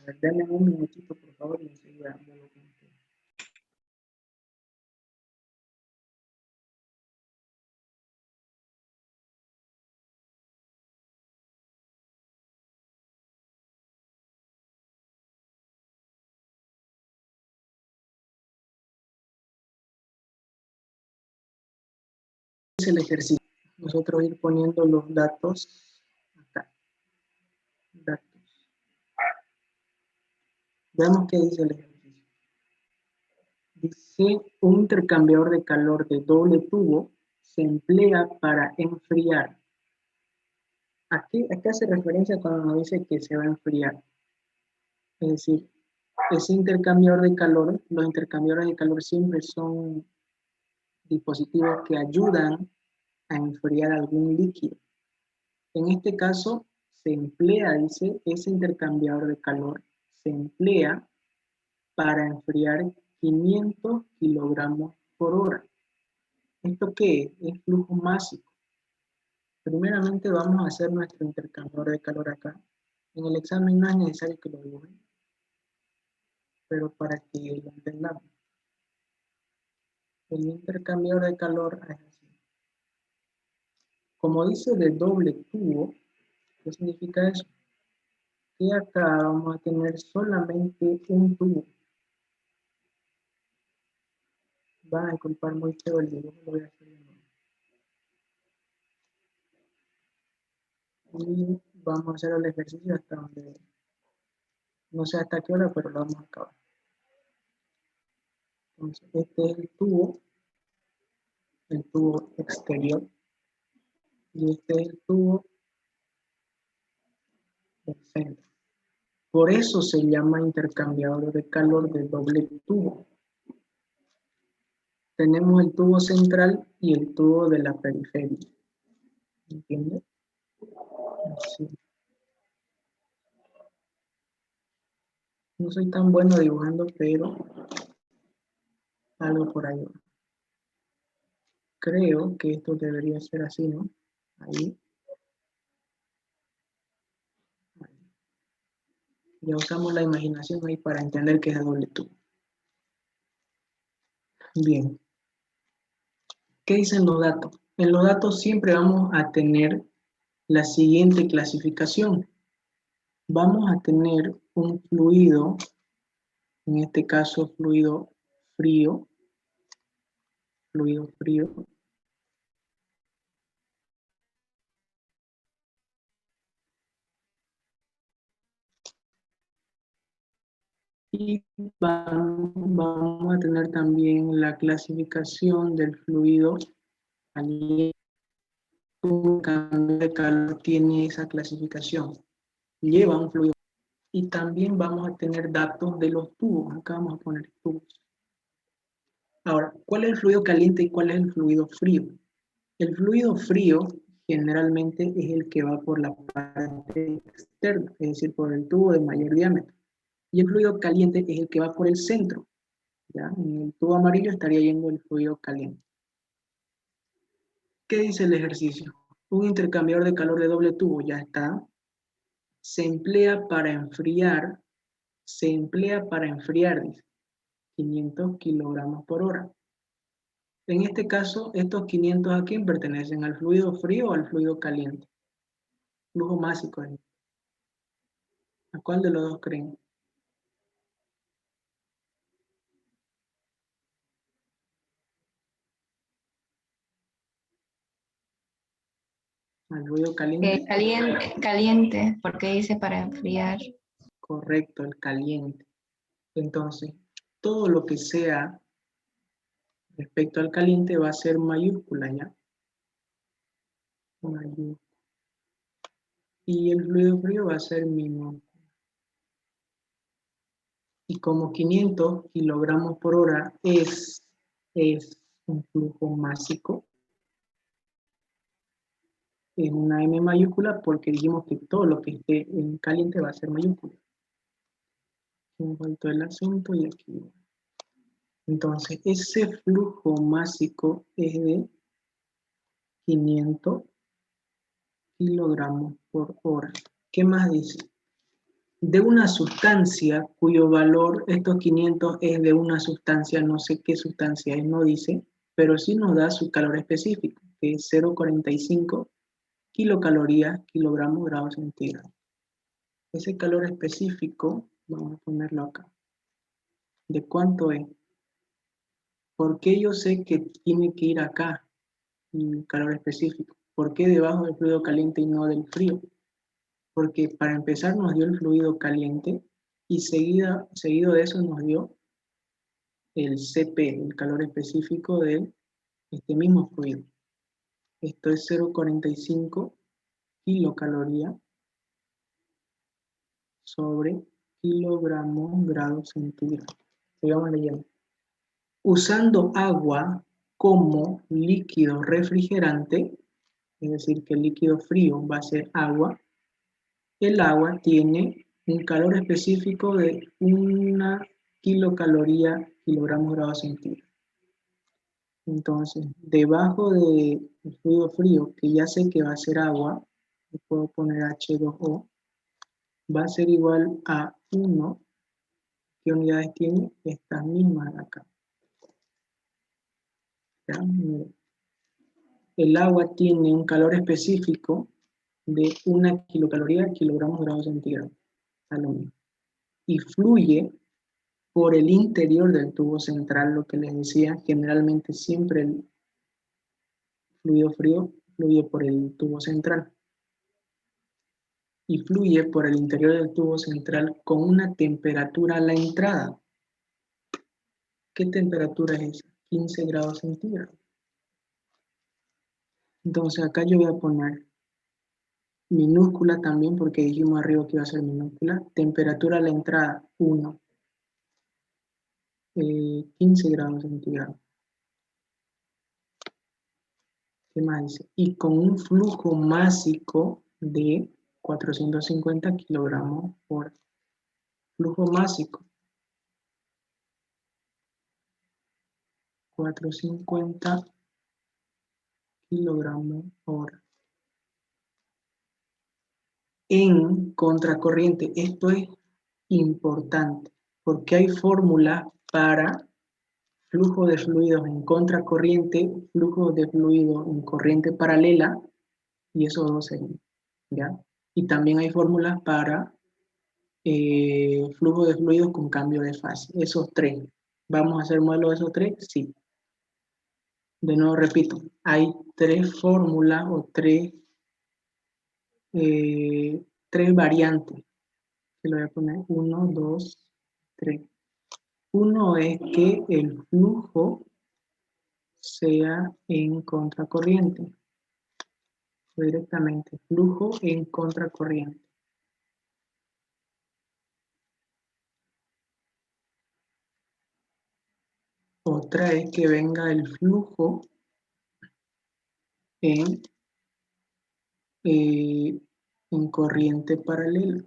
A ver, denme un minutito, por favor, y enseguida vuelvo con ustedes. Es el ejercicio. Nosotros ir poniendo los datos acá. Datos. Veamos qué dice el ejercicio. Dice, un intercambiador de calor de doble tubo se emplea para enfriar. ¿A qué hace referencia cuando nos dice que se va a enfriar? Es decir, ese intercambiador de calor, los intercambiadores de calor siempre son dispositivos que ayudan a enfriar algún líquido. En este caso, se emplea, dice, ese intercambiador de calor, se emplea para enfriar 500 kilogramos por hora. ¿Esto qué es? Es flujo másico. Primeramente vamos a hacer nuestro intercambiador de calor acá. En el examen no es necesario que lo dibujen, pero para que lo entendamos. El intercambiador de calor es así. Como dice de doble tubo, ¿qué significa eso? Que acá vamos a tener solamente un tubo. Van a disculpar muy feo el dibujo, lo voy a hacer de nuevo. Y vamos a hacer el ejercicio hasta donde, no sé hasta qué hora, pero lo vamos a acabar. Entonces, este es el tubo exterior, y este es el tubo del centro. Por eso se llama intercambiador de calor de doble tubo. Tenemos el tubo central y el tubo de la periferia. ¿Entiendes? Así. No soy tan bueno dibujando, pero algo por ahí. Creo que esto debería ser así, ¿no? Ahí. Ya usamos la imaginación ahí para entender que es de doble tubo. Bien. ¿Qué dicen los datos? En los datos siempre vamos a tener la siguiente clasificación. Vamos a tener un fluido, en este caso fluido frío, y vamos a tener también la clasificación del fluido caliente. Un cambio de calor tiene esa clasificación, lleva un fluido. Y también vamos a tener datos de los tubos, acá vamos a poner tubos. Ahora, ¿cuál es el fluido caliente y cuál es el fluido frío? El fluido frío generalmente es el que va por la parte externa, es decir, por el tubo de mayor diámetro. Y el fluido caliente es el que va por el centro. ¿Ya? En el tubo amarillo estaría yendo el fluido caliente. ¿Qué dice el ejercicio? Un intercambiador de calor de doble tubo, ya está. Se emplea para enfriar, dice, 500 kilogramos por hora. En este caso, estos 500 ¿a quién pertenecen? ¿Al fluido frío o al fluido caliente? Flujo másico. ¿A cuál de los dos creen? ¿Al fluido caliente? Caliente, porque dice para enfriar. Correcto, el caliente. Entonces, todo lo que sea respecto al caliente va a ser mayúscula, ¿ya? Mayúscula. Y el fluido frío va a ser minúscula. Y como 500 kilogramos por hora es un flujo másico, en una M mayúscula, porque dijimos que todo lo que esté en caliente va a ser mayúscula. Aquí me faltó el acento y aquí. Entonces, ese flujo másico es de 500 kilogramos por hora. ¿Qué más dice? de una sustancia cuyo valor, estos 500 es de una sustancia, no sé qué sustancia es, no dice, pero sí nos da su calor específico, que es 0,45 kilocalorías, kilogramos, grados centígrados. Ese calor específico, vamos a ponerlo acá. ¿De cuánto es? ¿Por qué yo sé que tiene que ir acá el calor específico? ¿Por qué debajo del fluido caliente y no del frío? Porque para empezar nos dio el fluido caliente y seguido de eso nos dio el CP, el calor específico de este mismo fluido. Esto es 0,45 kilocalorías sobre kilogramos grados centígrados. Sigamos leyendo. Usando agua como líquido refrigerante, es decir, que el líquido frío va a ser agua, el agua tiene un calor específico de 1 kilocaloría, kilogramos grados centígrados. Entonces, debajo del fluido frío, que ya sé que va a ser agua, le puedo poner H2O, va a ser igual a 1. ¿Qué unidades tiene? Estas mismas de acá. ¿Ya? El agua tiene un calor específico de 1 kilocaloría, kilogramos grados centígrados. Y fluye por el interior del tubo central, lo que les decía, generalmente siempre el fluido frío fluye por el tubo central. Y fluye por el interior del tubo central con una temperatura a la entrada. ¿Qué temperatura es esa? 15 grados centígrados. Entonces acá yo voy a poner minúscula también, porque dijimos arriba que iba a ser minúscula. Temperatura a la entrada, 1. 15 grados centígrados. ¿Qué más dice? Y con un flujo másico de 450 kilogramos por flujo másico. 450 kilogramos hora. En contracorriente, esto es importante, porque hay fórmulas para flujo de fluidos en contracorriente, flujo de fluido en corriente paralela, y esos dos serían, ¿ya? Y también hay fórmulas para flujo de fluidos con cambio de fase, esos tres. ¿Vamos a hacer modelo de esos tres? Sí. De nuevo repito, hay tres fórmulas o tres variantes. Se lo voy a poner 1, 2, 3. Uno es que el flujo sea en contracorriente. Directamente, flujo en contracorriente. Otra es que venga el flujo en corriente paralela.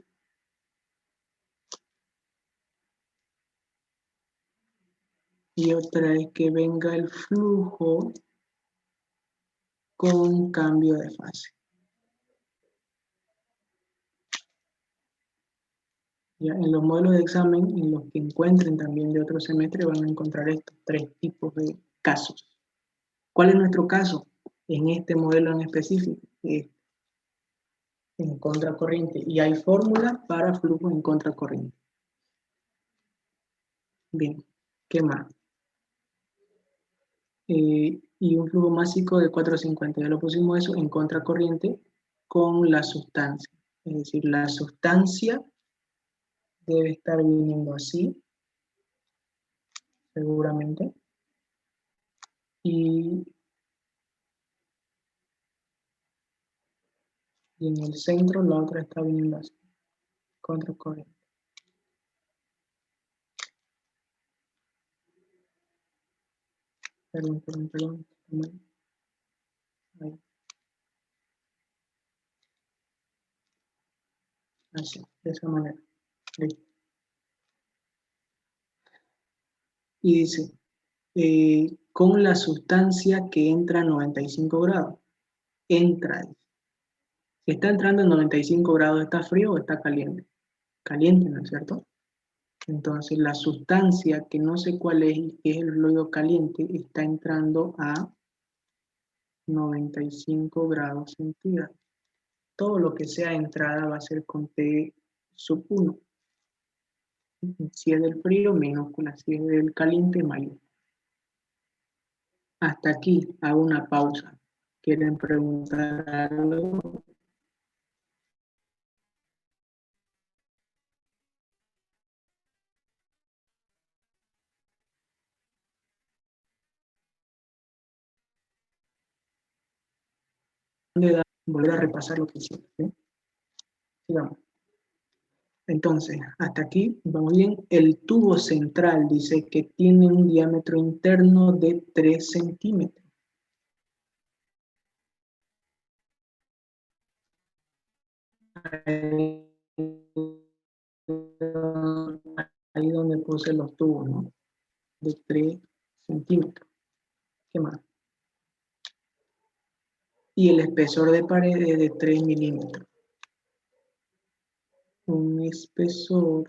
Y otra es que venga el flujo con cambio de fase. Ya, en los modelos de examen, en los que encuentren también de otro semestre, van a encontrar estos tres tipos de casos. ¿Cuál es nuestro caso? En este modelo en específico, en contracorriente. Y hay fórmulas para flujo en contracorriente. Bien, ¿qué más? Y un flujo másico de 450. Ya lo pusimos eso en contracorriente con la sustancia. Es decir, la sustancia debe estar viniendo así, seguramente. Y en el centro la otra está viniendo así, contracorriente. Perdón. Ahí. Así, de esa manera. Listo. Y dice, con la sustancia que entra a 95 grados. Entra. Si está entrando en 95 grados, ¿está frío o está caliente? caliente, ¿no es cierto? Entonces la sustancia que no sé cuál es, que es el fluido caliente, está entrando a 95 grados centígrados. Todo lo que sea entrada va a ser con T sub 1. Si es del frío, minúscula. Si es del caliente, mayor. Hasta aquí hago una pausa. ¿Quieren preguntar algo? Volver a repasar lo que hicimos. ¿Sí? Sigamos. Entonces, hasta aquí vamos bien. El tubo central dice que tiene un diámetro interno de 3 centímetros. Ahí donde puse los tubos, ¿no? De 3 centímetros. ¿Qué más? Y el espesor de pared es de 3 milímetros. Un espesor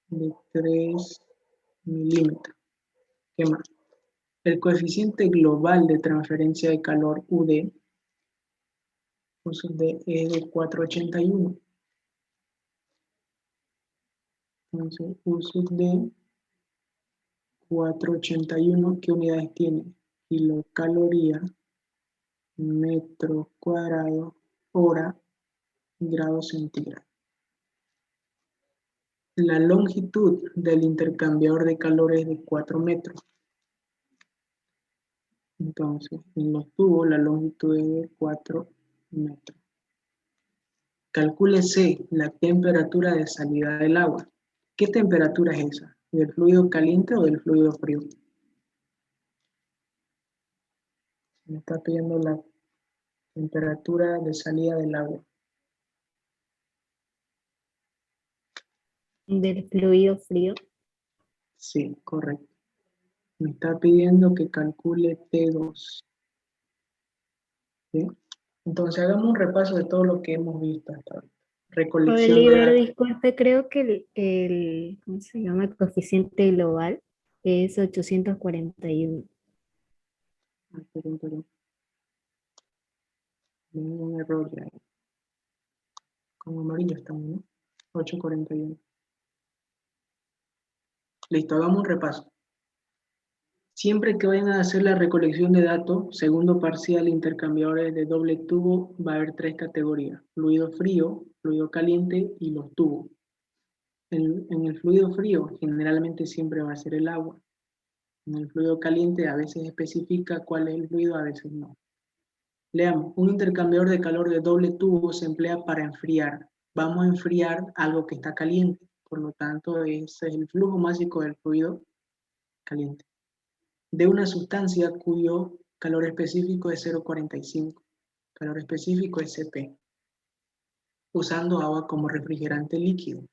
de 3 milímetros. ¿Qué más? El coeficiente global de transferencia de calor UD es de 481. Entonces, uso de 481, ¿qué unidades tiene? Kilocaloría, metro cuadrado, hora, grado centígrado. La longitud del intercambiador de calor es de 4 metros. Entonces, en los tubos la longitud es de 4 metros. Calcúlese la temperatura de salida del agua. ¿Qué temperatura es esa? ¿Del fluido caliente o del fluido frío? Me está pidiendo la temperatura de salida del agua. Del fluido frío. Sí, correcto. Me está pidiendo que calcule T2. ¿Sí? Entonces hagamos un repaso de todo lo que hemos visto hasta ahora. Recolección de Oliver, datos. disculpe, creo que ¿cómo se llama? El coeficiente global es 841. Perdón. Un error ya. Con amarillo estamos, ¿no? 841. Listo, hagamos un repaso. Siempre que vayan a hacer la recolección de datos, segundo parcial, intercambiadores de doble tubo, va a haber 3 categorías: fluido frío, fluido caliente y los tubos. En el fluido frío generalmente siempre va a ser el agua. En el fluido caliente a veces especifica cuál es el fluido, a veces no. Leamos, un intercambiador de calor de doble tubo se emplea para enfriar. Vamos a enfriar algo que está caliente, por lo tanto ese es el flujo másico del fluido caliente. De una sustancia cuyo calor específico es 0,45. Calor específico es Cp, usando agua como refrigerante líquido.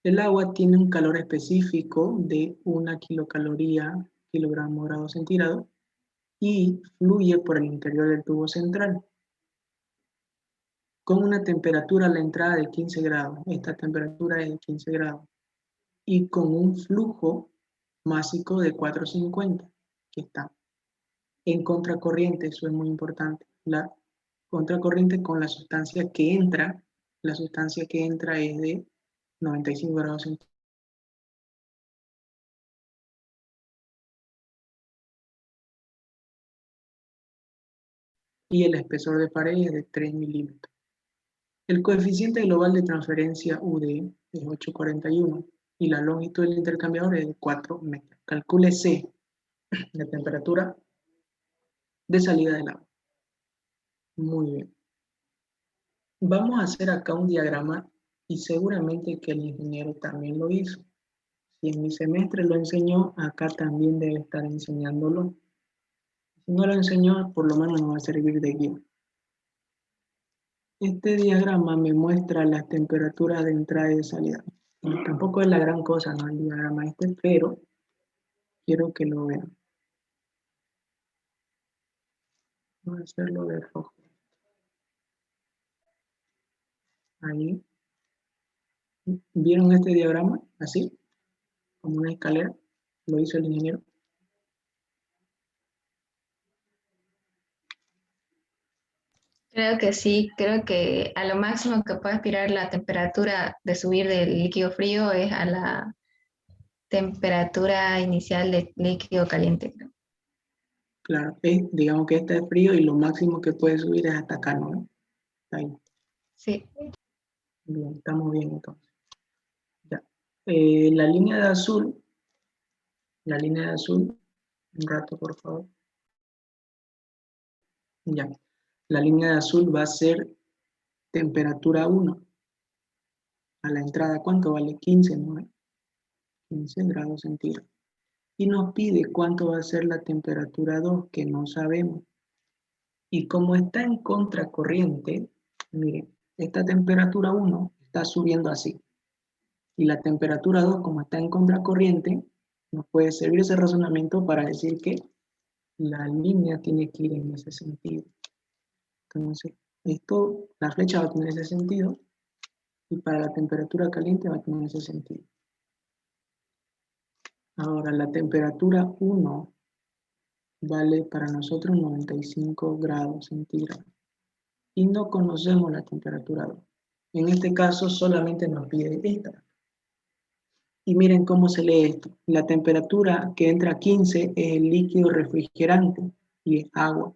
El agua tiene un calor específico de 1 kilocaloría, kilogramo grado centígrado, y fluye por el interior del tubo central, con una temperatura a la entrada de 15 grados. Esta temperatura es de 15 grados. Y con un flujo másico de 450, que está en contracorriente, eso es muy importante. La contracorriente con la sustancia que entra es de 95 grados centígrados. Y el espesor de pared es de 3 milímetros. El coeficiente global de transferencia UD es 841 y la longitud del intercambiador es de 4 metros. Calcule C, la temperatura de salida del agua. Muy bien. Vamos a hacer acá un diagrama y seguramente que el ingeniero también lo hizo. Si en mi semestre lo enseñó, acá también debe estar enseñándolo. Si no lo enseñó, por lo menos nos va a servir de guía. Este diagrama me muestra las temperaturas de entrada y de salida. Tampoco es la gran cosa, ¿no? El diagrama este, pero quiero que lo vean. Voy a hacerlo de rojo. Ahí. ¿Vieron este diagrama? Así, como una escalera. Lo hizo el ingeniero. Creo que sí, creo que a lo máximo que puede aspirar la temperatura de subir del líquido frío es a la temperatura inicial del líquido caliente, creo. Claro, digamos que este es frío y lo máximo que puede subir es hasta acá, ¿no? Está ahí. Sí. Bien, estamos bien entonces. Ya. La línea de azul, un rato por favor. Ya. La línea de azul va a ser temperatura 1. A la entrada, ¿cuánto vale? 15, ¿no? 15 grados centígrados. Y nos pide cuánto va a ser la temperatura 2, que no sabemos. Y como está en contracorriente, miren, esta temperatura 1 está subiendo así. Y la temperatura 2, como está en contracorriente, nos puede servir ese razonamiento para decir que la línea tiene que ir en ese sentido. Entonces, la flecha va a tener ese sentido y para la temperatura caliente va a tener ese sentido. Ahora, la temperatura 1 vale para nosotros 95 grados centígrados y no conocemos la temperatura 2. En este caso solamente nos pide esta. Y miren cómo se lee esto. La temperatura que entra a 15 es el líquido refrigerante y es agua.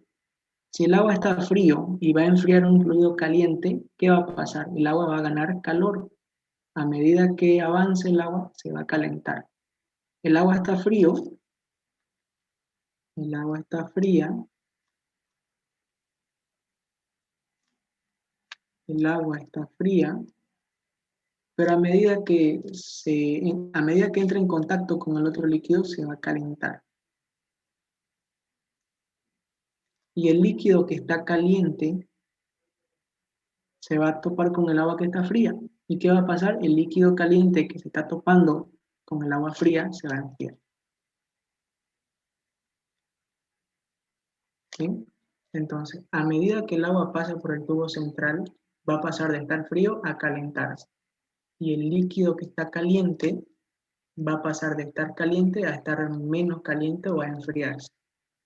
Si el agua está frío y va a enfriar un fluido caliente, ¿qué va a pasar? El agua va a ganar calor. A medida que avance el agua, se va a calentar. El agua está frío, el agua está fría, el agua está fría, pero a medida que entra en contacto con el otro líquido, se va a calentar. Y el líquido que está caliente se va a topar con el agua que está fría. ¿Y qué va a pasar? El líquido caliente que se está topando con el agua fría se va a enfriar. ¿Sí? Entonces, a medida que el agua pasa por el tubo central, va a pasar de estar frío a calentarse. Y el líquido que está caliente va a pasar de estar caliente a estar menos caliente o a enfriarse.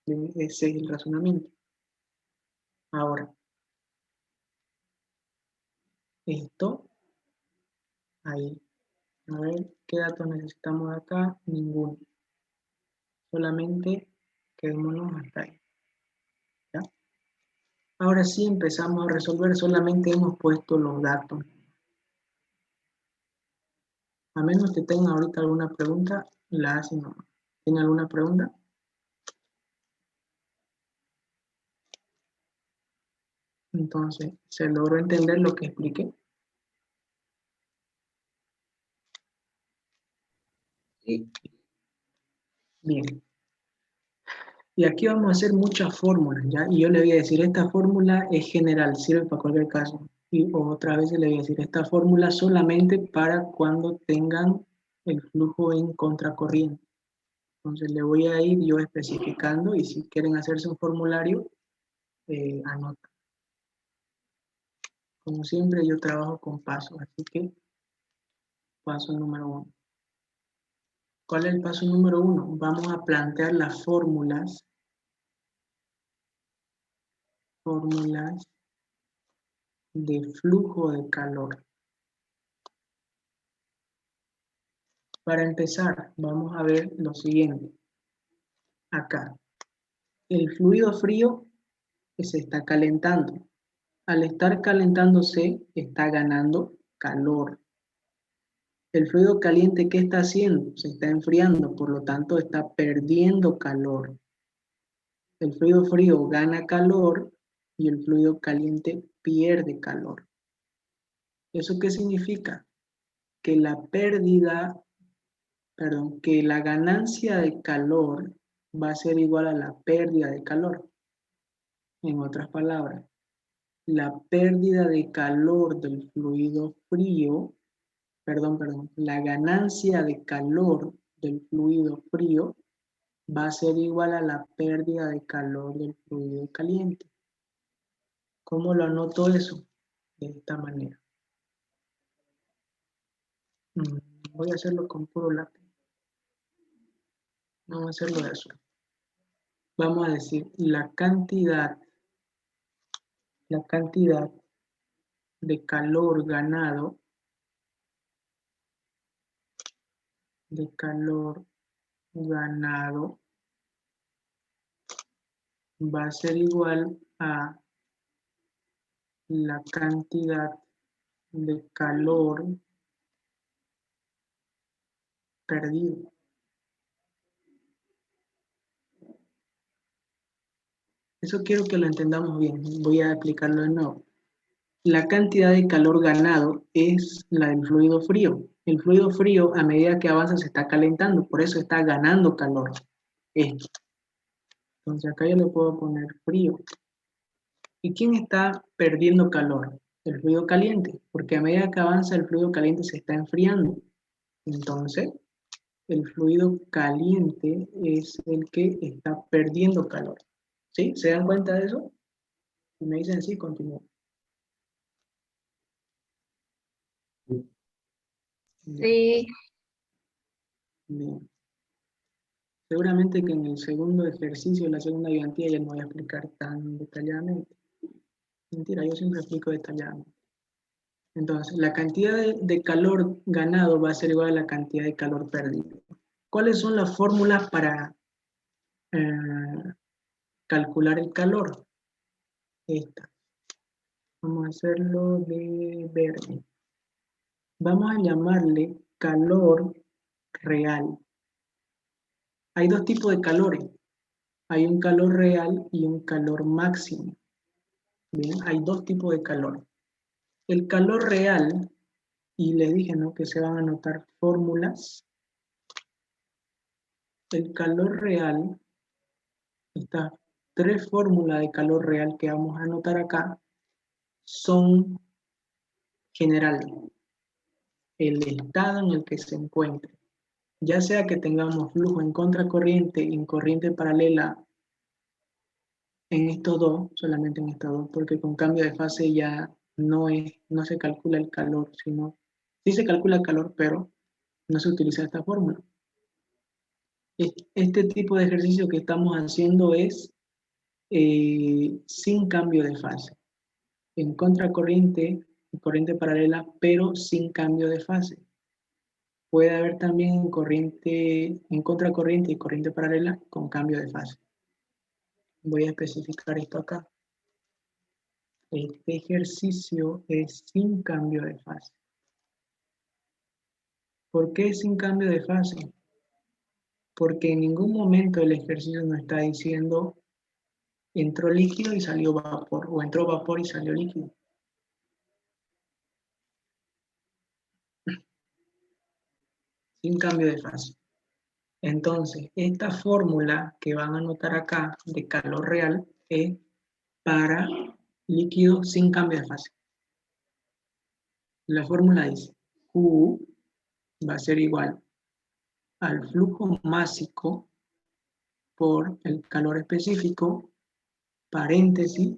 Ese es el razonamiento. Ahora, esto, ahí. A ver, ¿qué datos necesitamos acá? Ninguno. Solamente quedémonos hasta ahí. ¿Ya? Ahora sí empezamos a resolver, solamente hemos puesto los datos. A menos que tengan ahorita alguna pregunta, la hacen nomás. ¿Tiene alguna pregunta? Entonces, ¿se logró entender lo que expliqué? Sí. Bien. Y aquí vamos a hacer muchas fórmulas, ¿ya? Y yo le voy a decir, esta fórmula es general, sirve para cualquier caso. Y otra vez le voy a decir, esta fórmula solamente para cuando tengan el flujo en contracorriente. Entonces le voy a ir yo especificando y si quieren hacerse un formulario, anoten. Como siempre yo trabajo con pasos, así que paso número 1. ¿Cuál es el paso número 1? Vamos a plantear las fórmulas de flujo de calor. Para empezar, vamos a ver lo siguiente. Acá, el fluido frío se está calentando. Al estar calentándose, está ganando calor. El fluido caliente, ¿qué está haciendo? Se está enfriando, por lo tanto está perdiendo calor. El fluido frío gana calor y el fluido caliente pierde calor. ¿Eso qué significa? Que que la ganancia de calor va a ser igual a la pérdida de calor. En otras palabras, la pérdida de calor del fluido frío, la ganancia de calor del fluido frío va a ser igual a la pérdida de calor del fluido caliente. ¿Cómo lo anoto eso? De esta manera. Voy a hacerlo con puro lápiz. Vamos a hacerlo de azul. Vamos a decir la cantidad de calor ganado va a ser igual a la cantidad de calor perdido. Eso quiero que lo entendamos bien. Voy a explicarlo de nuevo. La cantidad de calor ganado es la del fluido frío. El fluido frío, a medida que avanza, se está calentando, por eso está ganando calor. Esto. Entonces acá yo le puedo poner frío. ¿Y quién está perdiendo calor? El fluido caliente, porque a medida que avanza el fluido caliente se está enfriando. Entonces, el fluido caliente es el que está perdiendo calor. ¿Sí? ¿Se dan cuenta de eso? Si me dicen sí, continúo. Sí, Bien. Seguramente que en el segundo ejercicio, la segunda ayudantía, ya no voy a explicar tan detalladamente. Mentira, yo siempre explico detalladamente. Entonces, la cantidad de calor ganado va a ser igual a la cantidad de calor perdido. ¿Cuáles son las fórmulas para calcular el calor? Esta. Vamos a hacerlo de verde. Vamos a llamarle calor real. Hay dos tipos de calores. Hay un calor real y un calor máximo. Bien, hay dos tipos de calor. El calor real, y les dije, ¿no?, que se van a anotar fórmulas. El calor real, estas tres fórmulas de calor real que vamos a anotar acá, son generales. El estado en el que se encuentre. Ya sea que tengamos flujo en contracorriente y en corriente paralela en estos dos, solamente en estos dos, porque con cambio de fase ya no se calcula el calor, sino sí se calcula el calor, pero no se utiliza esta fórmula. Este tipo de ejercicio que estamos haciendo es sin cambio de fase, en contracorriente y corriente paralela, pero sin cambio de fase. Puede haber también en contracorriente y corriente paralela con cambio de fase. Voy a especificar esto acá. Este ejercicio es sin cambio de fase. ¿Por qué sin cambio de fase? Porque en ningún momento el ejercicio nos está diciendo entró líquido y salió vapor, o entró vapor y salió líquido. Sin cambio de fase. Entonces, esta fórmula que van a anotar acá de calor real es para líquido sin cambio de fase. La fórmula dice Q va a ser igual al flujo másico por el calor específico, paréntesis,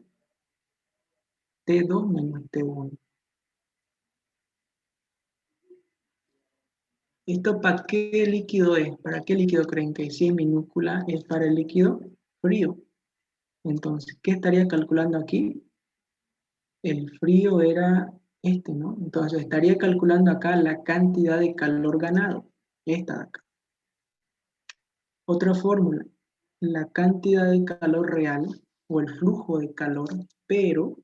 T2 menos T1. ¿Esto para qué líquido es? ¿Para qué líquido creen que si es minúscula es para el líquido frío? Entonces, ¿qué estaría calculando aquí? El frío era este, ¿no? Entonces estaría calculando acá la cantidad de calor ganado. Esta de acá. Otra fórmula, la cantidad de calor real o el flujo de calor, pero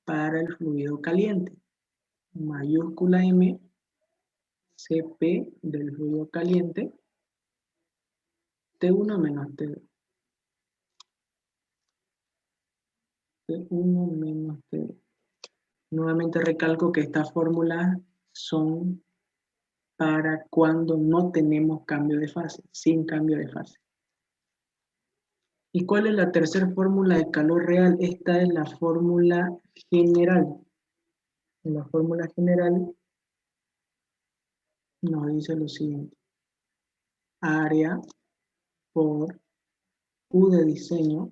para el fluido caliente. Mayúscula M, Cp del fluido caliente, T1 menos T2. T1 menos T2. Nuevamente recalco que estas fórmulas son para cuando no tenemos cambio de fase, sin cambio de fase. ¿Y cuál es la tercera fórmula de calor real? Esta es la fórmula general. En la fórmula general nos dice lo siguiente. Área por U de diseño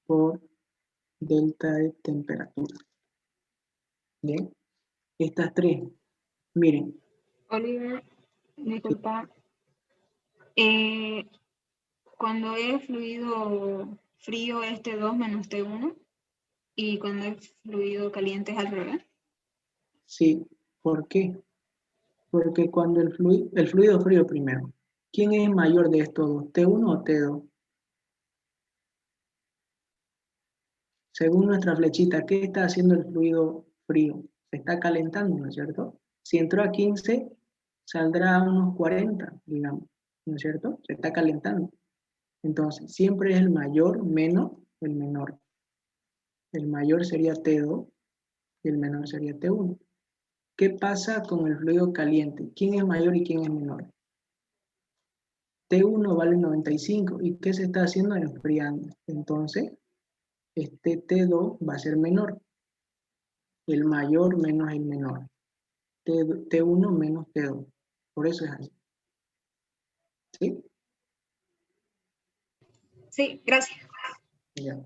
por delta de temperatura. Bien, estas tres. Miren, Oliver, disculpa. Cuando es fluido frío es T2 menos T1 y cuando es fluido caliente es al revés. Sí, ¿por qué? Porque cuando el fluido frío primero, ¿quién es mayor de estos dos? ¿T1 o T2? Según nuestra flechita, ¿qué está haciendo el fluido frío? Se está calentando, ¿no es cierto? Si entró a 15, saldrá a unos 40, digamos, ¿no es cierto? Se está calentando. Entonces, siempre es el mayor menos el menor. El mayor sería T2 y el menor sería T1. ¿Qué pasa con el fluido caliente? ¿Quién es mayor y quién es menor? T1 vale 95. ¿Y qué se está haciendo? Enfriando. Entonces, este T2 va a ser menor. El mayor menos el menor. T1 menos T2. Por eso es así. ¿Sí? Sí, gracias. Ya.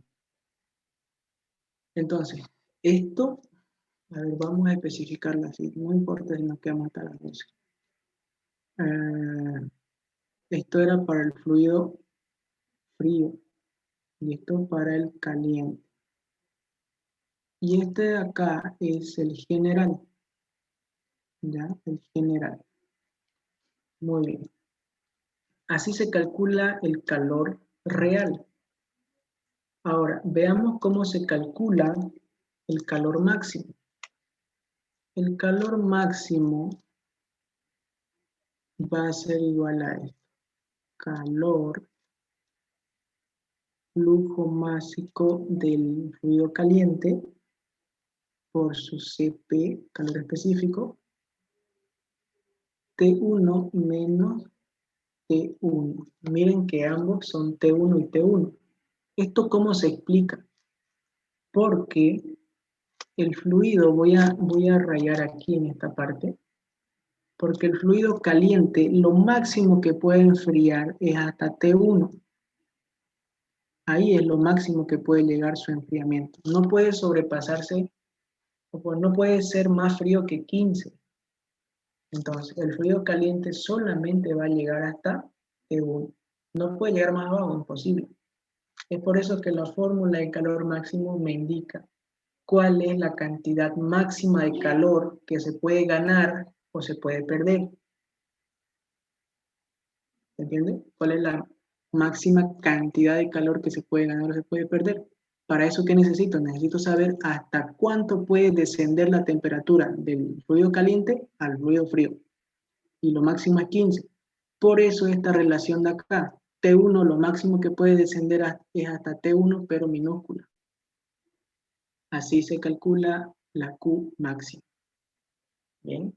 Entonces, esto, a ver, vamos a especificarlo así. No importa si nos quedamos hasta las 12. Esto era para el fluido frío y esto para el caliente. Y este de acá es el general. ¿Ya? El general. Muy bien. Así se calcula el calor real. Ahora, veamos cómo se calcula el calor máximo. El calor máximo va a ser igual a esto. Calor, flujo másico del fluido caliente por su Cp, calor específico, T1 menos T1. Miren que ambos son T1 y T1. ¿Esto cómo se explica? Porque el fluido, voy a rayar aquí en esta parte, porque el fluido caliente, lo máximo que puede enfriar es hasta T1. Ahí es lo máximo que puede llegar su enfriamiento. No puede sobrepasarse, o no puede ser más frío que 15. Entonces, el fluido caliente solamente va a llegar hasta T1. No puede llegar más abajo, imposible. Es por eso que la fórmula de calor máximo me indica cuál es la cantidad máxima de calor que se puede ganar o se puede perder. ¿Entiende? ¿Cuál es la máxima cantidad de calor que se puede ganar o se puede perder? Para eso, ¿qué necesito? Necesito saber hasta cuánto puede descender la temperatura del fluido caliente al fluido frío. Y lo máximo es 15. Por eso esta relación de acá, T1 lo máximo que puede descender es hasta T1 pero minúscula. Así se calcula la Q máxima. Bien.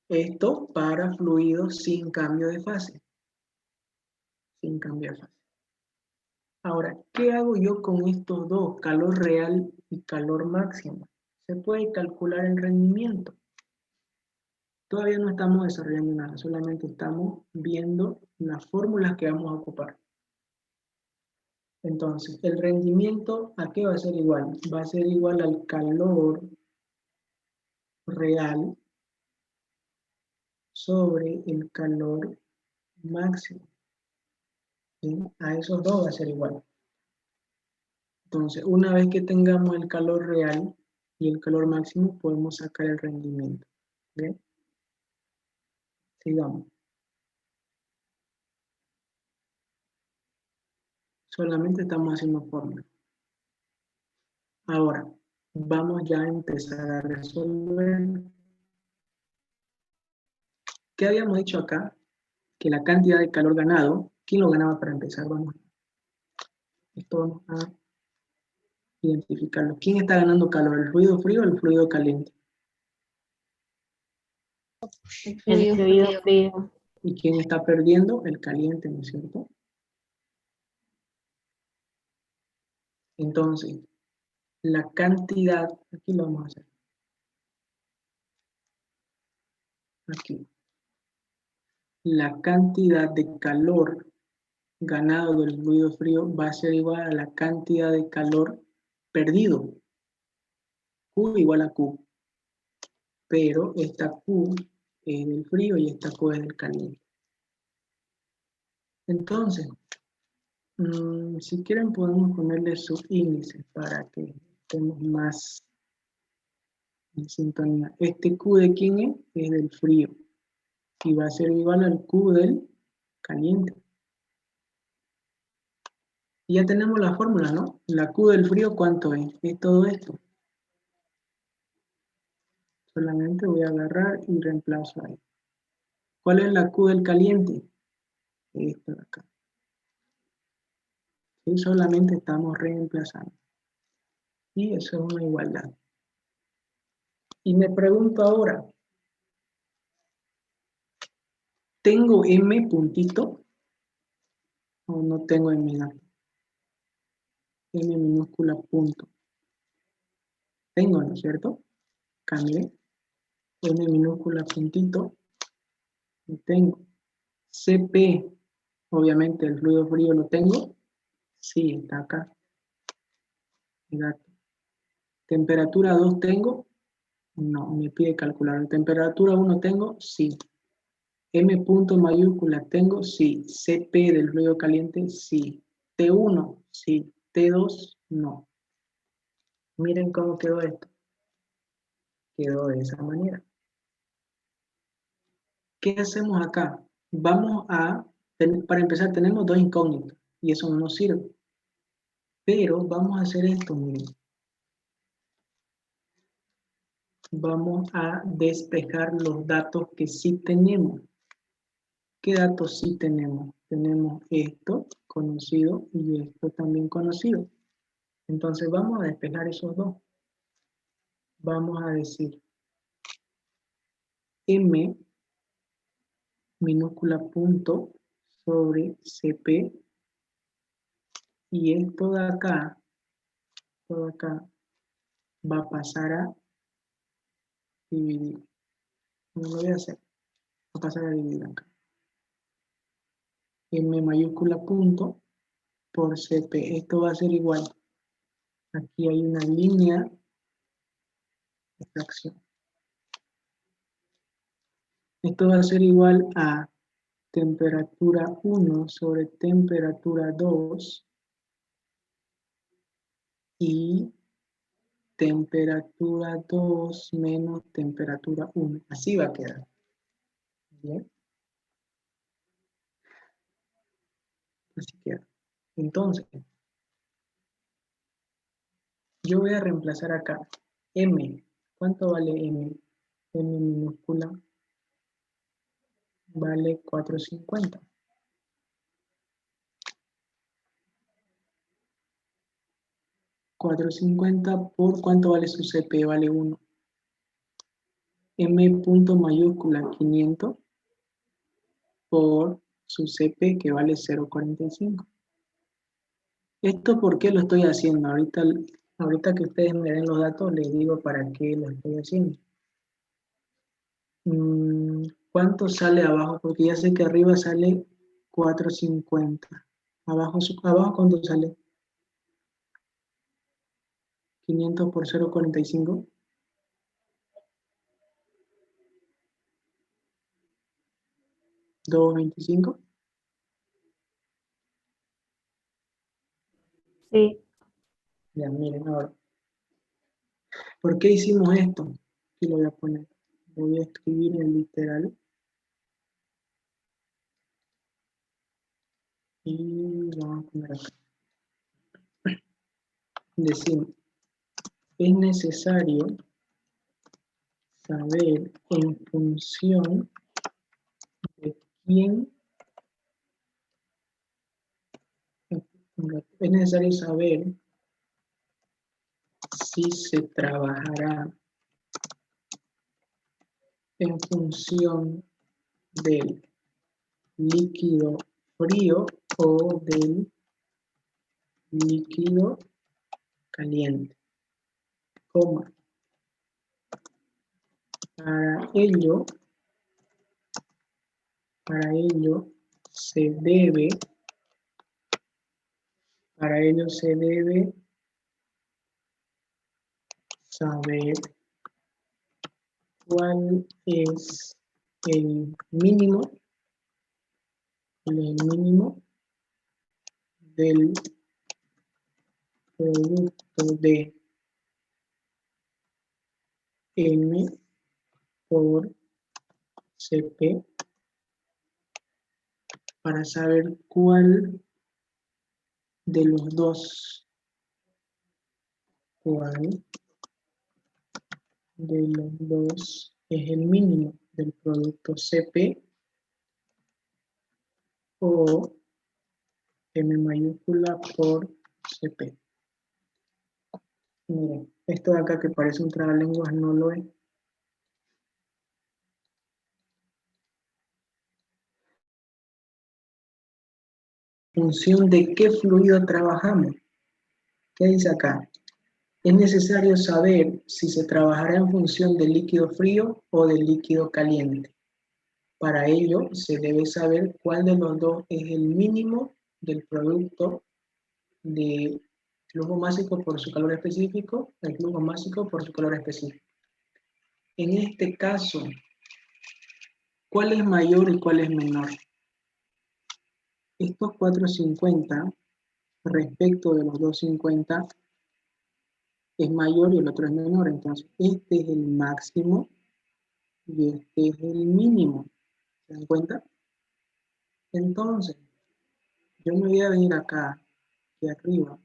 Esto para fluidos sin cambio de fase. Sin cambio de fase. Ahora, ¿qué hago yo con estos dos, calor real y calor máximo? Se puede calcular el rendimiento. Todavía no estamos desarrollando nada, solamente estamos viendo las fórmulas que vamos a ocupar. Entonces, el rendimiento, ¿a qué va a ser igual? Va a ser igual al calor real sobre el calor máximo. ¿Sí? A esos dos va a ser igual. Entonces, una vez que tengamos el calor real y el calor máximo, podemos sacar el rendimiento. ¿Bien? Sigamos. Solamente estamos haciendo fórmulas. Ahora, vamos ya a empezar a resolver. ¿Qué habíamos dicho acá? Que la cantidad de calor ganado, ¿quién lo ganaba para empezar? Vamos. Esto vamos a identificarlo. ¿Quién está ganando calor? ¿El fluido frío o el fluido caliente? El fluido frío. ¿Y quién está perdiendo? El caliente, ¿no es cierto? Entonces, la cantidad, aquí lo vamos a hacer. Aquí. La cantidad de calor ganado del fluido frío va a ser igual a la cantidad de calor perdido. Q igual a Q. Pero esta Q es del frío y esta Q es del caliente. Entonces, si quieren podemos ponerle subíndices para que estemos más en sintonía. Este Q de quién es? Es del frío. Y va a ser igual al Q del caliente. Y ya tenemos la fórmula, ¿no? La Q del frío, ¿cuánto es? Es todo esto. Solamente voy a agarrar y reemplazo ahí. ¿Cuál es la Q del caliente? Esto de acá. ¿Sí? Solamente estamos reemplazando. Y eso es una igualdad. Y me pregunto ahora, ¿tengo M puntito o no tengo M grande? M minúscula punto. Tengo, ¿no es cierto? Cambié. M minúscula puntito. Y tengo. CP, obviamente el fluido frío lo tengo. Sí, está acá. Exacto. ¿Temperatura 2 tengo? No, me pide calcular. ¿Temperatura 1 tengo? Sí. M punto mayúscula tengo, sí. CP del fluido caliente, sí. T1, sí. T2, no. Miren cómo quedó esto. Quedó de esa manera. ¿Qué hacemos acá? Vamos a, para empezar, tenemos dos incógnitas y eso no nos sirve. Pero vamos a hacer esto, miren. Vamos a despejar los datos que sí tenemos. ¿Qué datos sí tenemos? Tenemos esto conocido y esto también conocido. Entonces vamos a despejar esos dos. Vamos a decir M minúscula punto sobre CP y esto de acá, todo acá va a pasar a dividir. No lo voy a hacer. Va a pasar a dividir acá. M mayúscula punto por CP. Esto va a ser igual. Aquí hay una línea de fracción. Esto va a ser igual a temperatura 1 sobre temperatura 2 y temperatura 2 menos temperatura 1. Así va a quedar. Bien. Así queda. Entonces, yo voy a reemplazar acá M. ¿Cuánto vale M? M minúscula vale 450. $4.50 por ¿cuánto vale su CP? Vale 1. M punto mayúscula 500 por su CP que vale 0.45. ¿Esto por qué lo estoy haciendo? Ahorita que ustedes me den los datos les digo para qué lo estoy haciendo. ¿Cuánto sale abajo? Porque ya sé que arriba sale 4.50. Abajo ¿cuánto sale? 500 por 0.45. ¿2.25? Sí. Ya, miren ahora. ¿Por qué hicimos esto? Aquí lo voy a poner. Lo voy a escribir en literal. Y vamos a poner acá. Decimos, es necesario saber en función de quién, es necesario saber si se trabajará en función del líquido frío o del líquido caliente, coma. Para ello se debe saber cuál es el mínimo del producto de M por CP para saber cuál de los dos, es el mínimo del producto CP o M mayúscula por CP. Miren, esto de acá que parece un trabalenguas no lo es. ¿En función de qué fluido trabajamos? ¿Qué dice acá? Es necesario saber si se trabajará en función del líquido frío o del líquido caliente. Para ello, se debe saber cuál de los dos es el mínimo del producto de flujo másico por su calor específico, el flujo másico por su calor específico. En este caso, ¿cuál es mayor y cuál es menor? Estos 450 respecto de los 250 es mayor y el otro es menor. Entonces, este es el máximo y este es el mínimo. ¿Se dan cuenta? Entonces, yo me voy a venir acá, aquí arriba,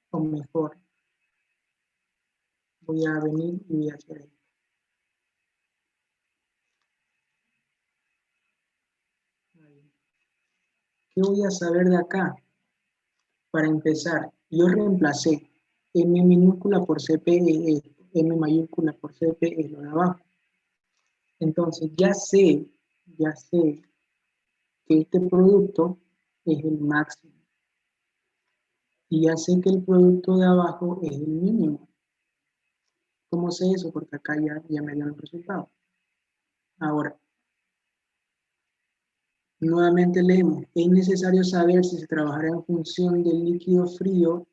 o mejor, voy a venir y voy a hacer esto. ¿Qué voy a saber de acá? Para empezar, yo reemplacé M minúscula por CP, M mayúscula por CP es lo de abajo. Entonces ya sé que este producto es el máximo. Y ya sé que el producto de abajo es el mínimo. ¿Cómo sé eso? Porque acá ya me dio el resultado. Ahora, nuevamente leemos. Es necesario saber si se trabajará en función del líquido frío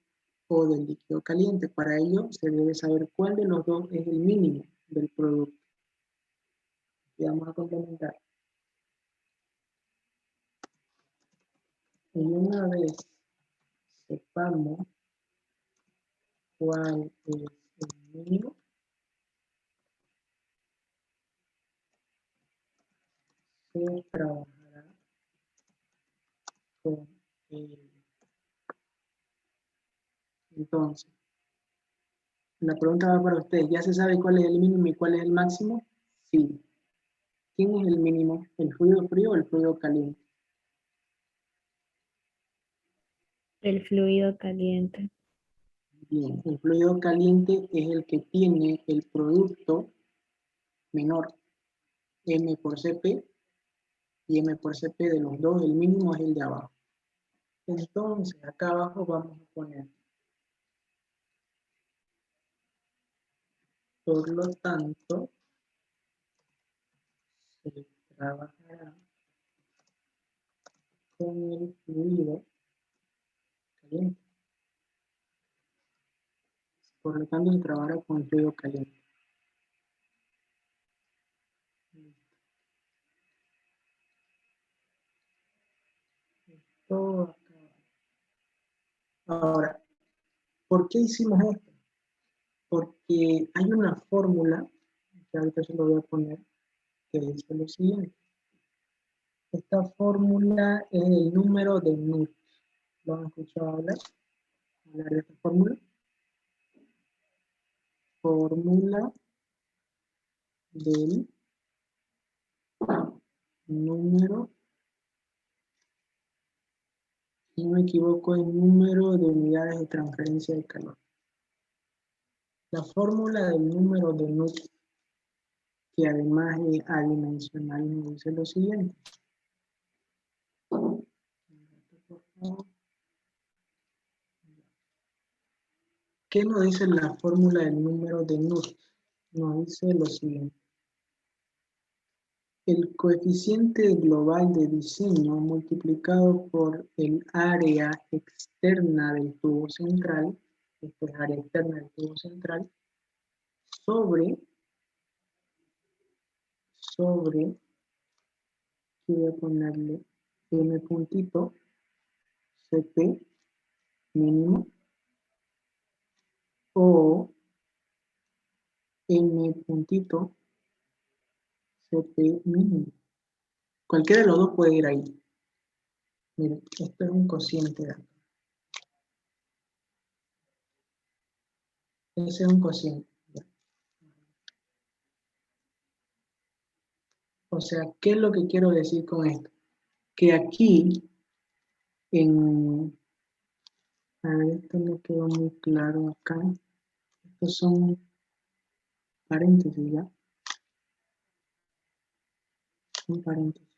o del líquido caliente. Para ello, se debe saber cuál de los dos es el mínimo del producto. Y vamos a complementar. Y una vez sepamos cuál es el mínimo, se trabajará con el. Entonces, la pregunta va para ustedes. ¿Ya se sabe cuál es el mínimo y cuál es el máximo? Sí. ¿Quién es el mínimo? ¿El fluido frío o el fluido caliente? El fluido caliente. Bien, el fluido caliente es el que tiene el producto menor, M por CP, y M por CP de los dos, el mínimo es el de abajo. Entonces, acá abajo vamos a poner, por lo tanto, se trabajará con el fluido caliente. Por lo tanto, se trabajará con el fluido caliente. Todo acá. Ahora, ¿por qué hicimos esto? Porque hay una fórmula, que ahorita se lo voy a poner, que dice lo siguiente. Esta fórmula es el número de Knut. ¿Lo han escuchado hablar de esta fórmula? Fórmula del número, si no me equivoco, el número de unidades de transferencia de calor. La fórmula del número de Knut, que además es adimensional, nos dice lo siguiente. ¿Qué nos dice la fórmula del número de Knut? Nos dice lo siguiente. El coeficiente global de diseño multiplicado por el área externa del tubo central, esto es área externa del tubo central, sobre sobre, aquí voy a ponerle M puntito, CP mínimo, o M puntito, CP mínimo. Cualquiera de los dos puede ir ahí. Miren, esto es un cociente de acá. Ese es un cociente. O sea, ¿qué es lo que quiero decir con esto? Que aquí, a ver, esto no quedó muy claro acá. Estos son paréntesis, ¿ya? Son paréntesis.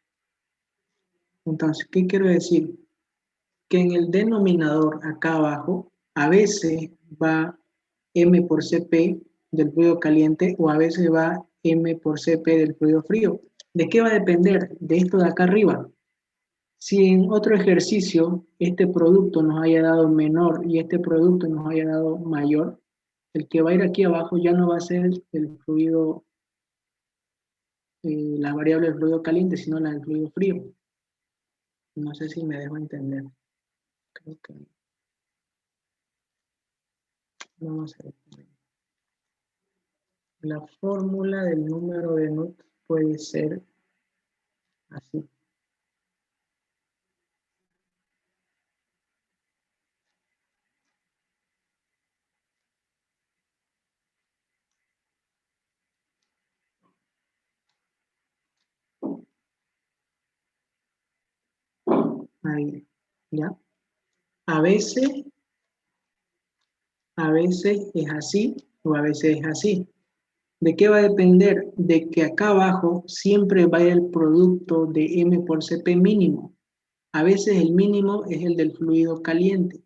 Entonces, ¿qué quiero decir? Que en el denominador acá abajo, a veces va M por CP del fluido caliente o a veces va M por CP del fluido frío. ¿De qué va a depender? De esto de acá arriba. Si en otro ejercicio este producto nos haya dado menor y este producto nos haya dado mayor, el que va a ir aquí abajo ya no va a ser el fluido, la variable del fluido caliente, sino la del fluido frío. No sé si me dejo entender. Creo que no. Vamos a ver. La fórmula del número de Knut puede ser así. Ahí, ¿ya? A veces es así o a veces es así. ¿De qué va a depender? De que acá abajo siempre vaya el producto de M por CP mínimo. A veces el mínimo es el del fluido caliente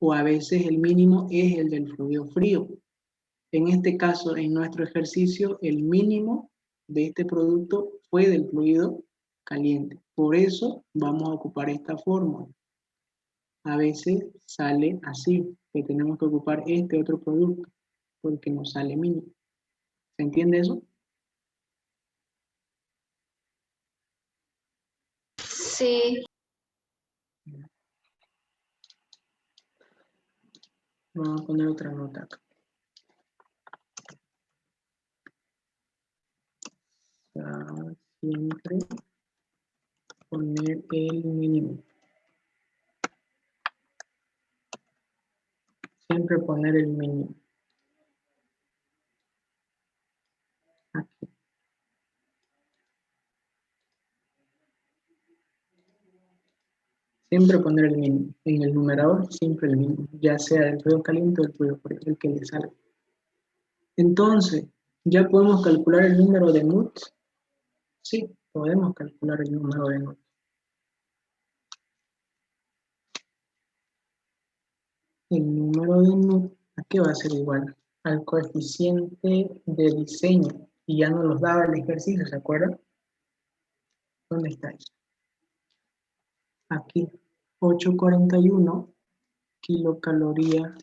o a veces el mínimo es el del fluido frío. En este caso, en nuestro ejercicio, el mínimo de este producto fue del fluido caliente. Por eso vamos a ocupar esta fórmula. A veces sale así, que tenemos que ocupar este otro producto, porque nos sale mínimo. ¿Se entiende eso? Sí, Vamos a poner otra nota acá. O sea, siempre poner el mínimo. Siempre poner el mínimo. Aquí. Siempre poner el mínimo. En el numerador, siempre el mínimo. Ya sea del fluido caliente o del fluido frío, el que le salga. Entonces, ¿ya podemos calcular el número de Knut? Sí, podemos calcular el número de Knut. El número de Knut, ¿a qué va a ser igual? Al coeficiente de diseño. Y ya nos los daba el ejercicio, ¿se acuerdan? ¿Dónde está eso? Aquí, 841 kilocalorías.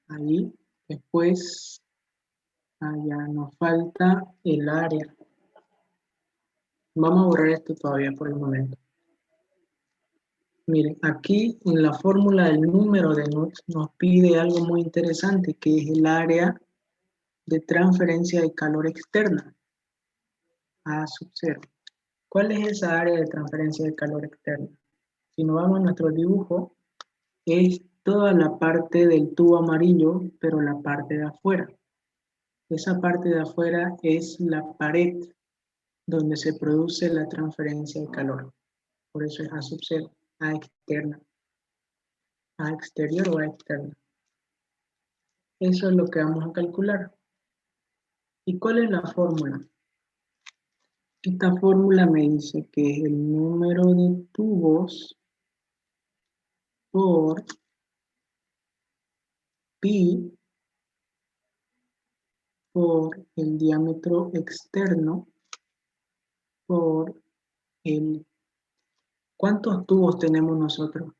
Ahí, después, allá nos falta el área. Vamos a borrar esto todavía por el momento. Miren, aquí en la fórmula del número de Knut nos pide algo muy interesante, que es el área de transferencia de calor externa, A sub 0. ¿Cuál es esa área de transferencia de calor externa? Si nos vamos a nuestro dibujo, es toda la parte del tubo amarillo, pero la parte de afuera. Esa parte de afuera es la pared donde se produce la transferencia de calor. Por eso es A sub 0, A externa. A exterior o A externa. Eso es lo que vamos a calcular. ¿Y cuál es la fórmula? Esta fórmula me dice que es el número de tubos por pi por el diámetro externo por el... ¿Cuántos tubos tenemos nosotros?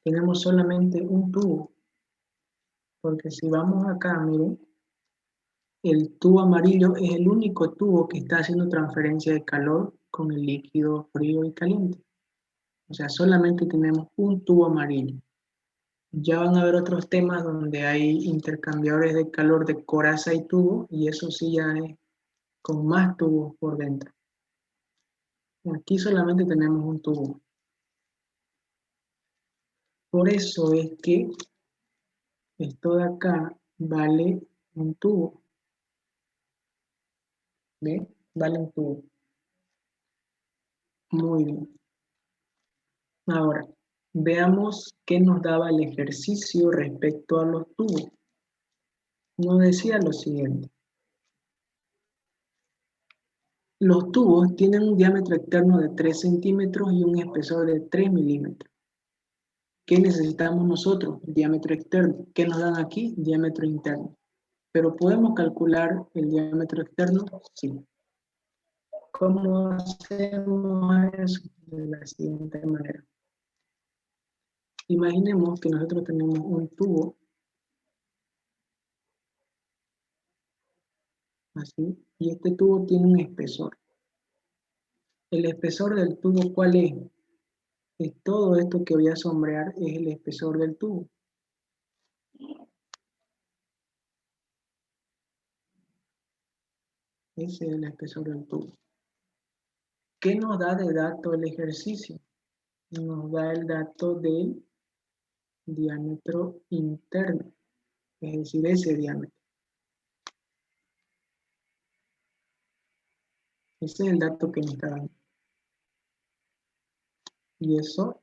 Tenemos solamente un tubo. Porque si vamos acá, miren, el tubo amarillo es el único tubo que está haciendo transferencia de calor con el líquido frío y caliente. O sea, solamente tenemos un tubo amarillo. Ya van a haber otros temas donde hay intercambiadores de calor de coraza y tubo, y eso sí ya es con más tubos por dentro. Aquí solamente tenemos un tubo. Por eso es que esto de acá vale un tubo. ¿Ve? Vale un tubo. Muy bien. Ahora, veamos qué nos daba el ejercicio respecto a los tubos. Nos decía lo siguiente. Los tubos tienen un diámetro externo de 3 centímetros y un espesor de 3 milímetros. ¿Qué necesitamos nosotros? Diámetro externo. ¿Qué nos dan aquí? Diámetro interno. ¿Pero podemos calcular el diámetro externo? Sí. ¿Cómo hacemos eso? De la siguiente manera. Imaginemos que nosotros tenemos un tubo, así, y este tubo tiene un espesor. ¿El espesor del tubo cuál es? Es todo esto que voy a sombrear, es el espesor del tubo. Ese es el espesor del tubo. ¿Qué nos da de dato el ejercicio? Nos da el dato del diámetro interno, es decir, ese diámetro. Ese es el dato que me está dando. Y eso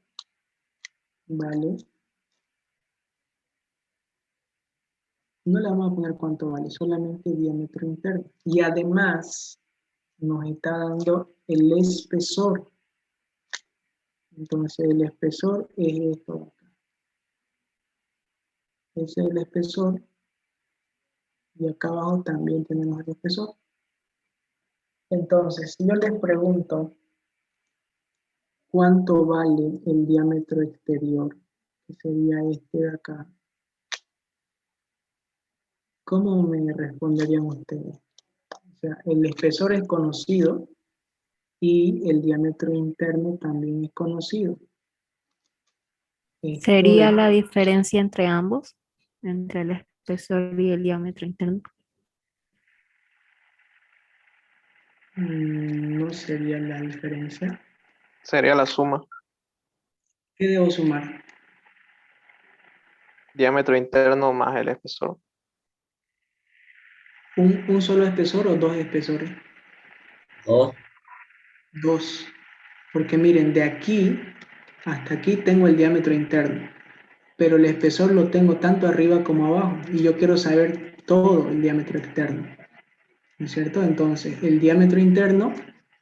vale, no le vamos a poner cuánto vale, solamente el diámetro interno. Y además nos está dando el espesor. Entonces el espesor es esto de acá. Ese es el espesor. Y acá abajo también tenemos el espesor. Entonces, si yo les pregunto cuánto vale el diámetro exterior, que sería este de acá, ¿cómo me responderían ustedes? O sea, el espesor es conocido y el diámetro interno también es conocido. Esto ¿Sería es, la diferencia entre ambos? Entre el espesor y el diámetro interno. no sería la diferencia. Sería la suma. ¿Qué debo sumar? Diámetro interno más el espesor. ¿Un solo espesor o dos espesores? Dos. Dos. Porque miren, de aquí hasta aquí tengo el diámetro interno, pero el espesor lo tengo tanto arriba como abajo y yo quiero saber todo el diámetro externo, ¿no es cierto? Entonces, el diámetro interno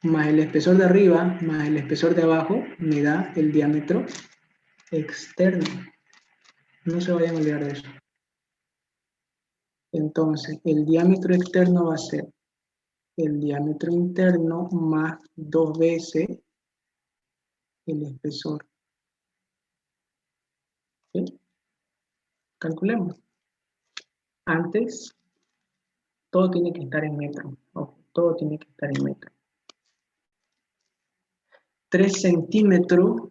más el espesor de arriba más el espesor de abajo me da el diámetro externo. No se vayan a olvidar de eso. Entonces, el diámetro externo va a ser el diámetro interno más 2 veces el espesor. ¿Sí? Calculemos. Antes, todo tiene que estar en metro. Ojo, todo tiene que estar en metro. 3 centímetros,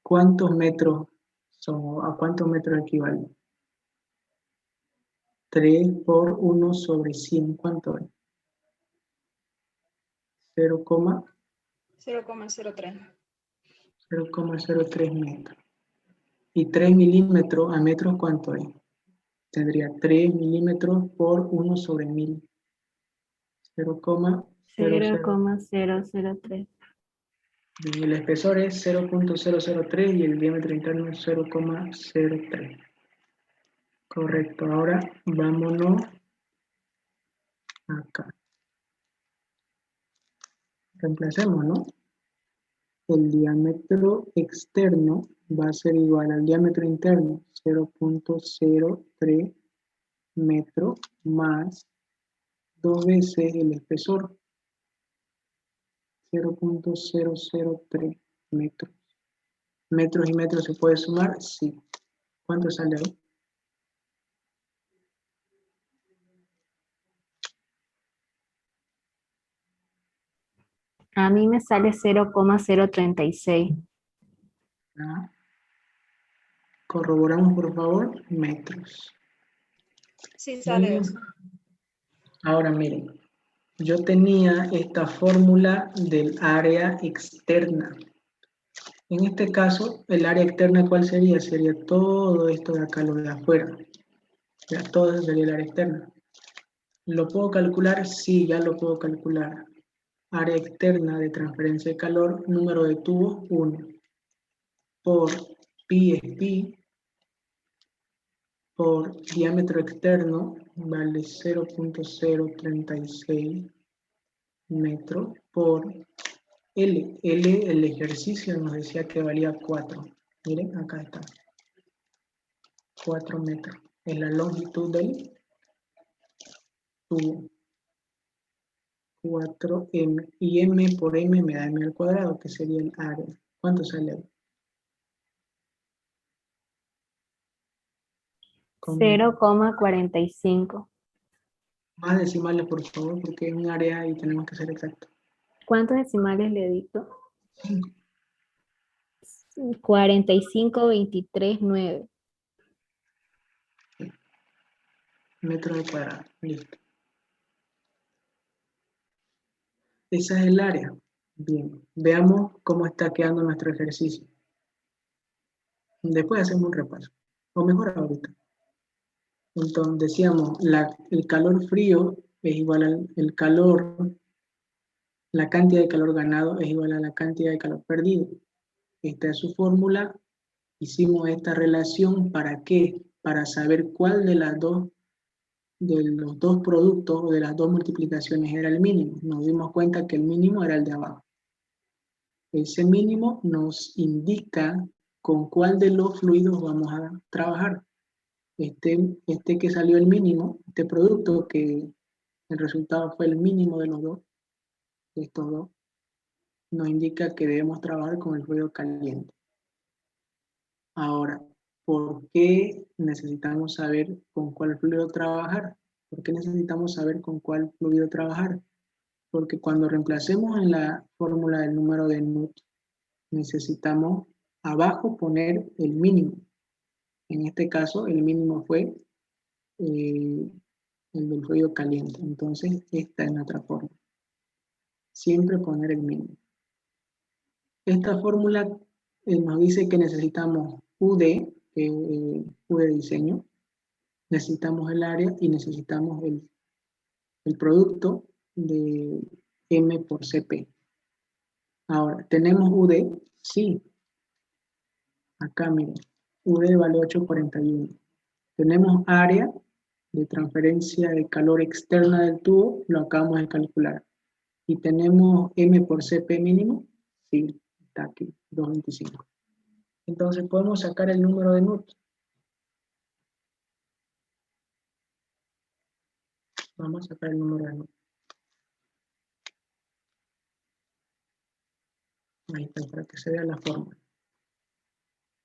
¿cuántos metros son? ¿A cuántos metros equivale? 3 por 1 sobre 100, ¿cuánto es? 0,03. 0,03 metros. Y 3 milímetros a metros, ¿cuánto es? Tendría 3 milímetros por 1 sobre 1000. 0,00. 0,003. Y el espesor es 0,003 y el diámetro interno es 0,03. Correcto, ahora vámonos acá. Reemplacemos, ¿no? El diámetro externo va a ser igual al diámetro interno, 0,03 metros más 2 veces el espesor, 0,003 metros. ¿Metros y metros se puede sumar? Sí. ¿Cuánto sale ahí? A mí me sale 0,036. Ah, corroboramos, por favor, metros. Sí sale Bien. eso. Ahora miren, yo tenía esta fórmula del área externa. En este caso, el área externa, ¿cuál sería? Sería todo esto de acá, lo de afuera. Ya, todo eso sería el área externa. ¿Lo puedo calcular? Sí, ya lo puedo calcular. Área externa de transferencia de calor, número de tubos, 1. Por pi es pi, por diámetro externo, vale 0,036 metros, por L. L, el ejercicio nos decía que valía 4. Miren, acá está. 4 metros. Es la longitud del tubo. 4m. Y m por m me da m al cuadrado, que sería el área. ¿Cuánto sale? Con 0,45. más decimales, por favor, porque es un área y tenemos que ser exactos. ¿Cuántos decimales le dicto? 45,23,9. Metros al cuadrado. Listo. Esa es el área. Bien. Veamos cómo está quedando nuestro ejercicio. Después hacemos un repaso. O mejor ahorita. Entonces decíamos, el calor frío es igual al calor, la cantidad de calor ganado es igual a la cantidad de calor perdido. Esta es su fórmula. Hicimos esta relación, ¿para qué? Para saber cuál de los dos productos o de las dos multiplicaciones era el mínimo. Nos dimos cuenta que el mínimo era el de abajo. Ese mínimo nos indica con cuál de los fluidos vamos a trabajar. Este que salió el mínimo, este producto que el resultado fue el mínimo de los dos, de estos dos, nos indica que debemos trabajar con el fluido caliente. Ahora, ¿por qué necesitamos saber con cuál fluido trabajar? ¿Por qué necesitamos saber con cuál fluido trabajar? Porque cuando reemplacemos en la fórmula del número de Newton, necesitamos abajo poner el mínimo. En este caso, el mínimo fue el del fluido caliente. Entonces, esta es nuestra fórmula. Siempre poner el mínimo. Esta fórmula nos dice que necesitamos UD, U de diseño, necesitamos el área y necesitamos el producto de M por CP. Ahora, ¿tenemos UD? Sí. Acá miren, UD vale 841. Tenemos área de transferencia de calor externa del tubo, lo acabamos de calcular. ¿Y tenemos M por CP mínimo? Sí, está aquí, 225. Entonces podemos sacar el número de Newton. Vamos a sacar el número de Newton. Ahí está, para que se vea la fórmula.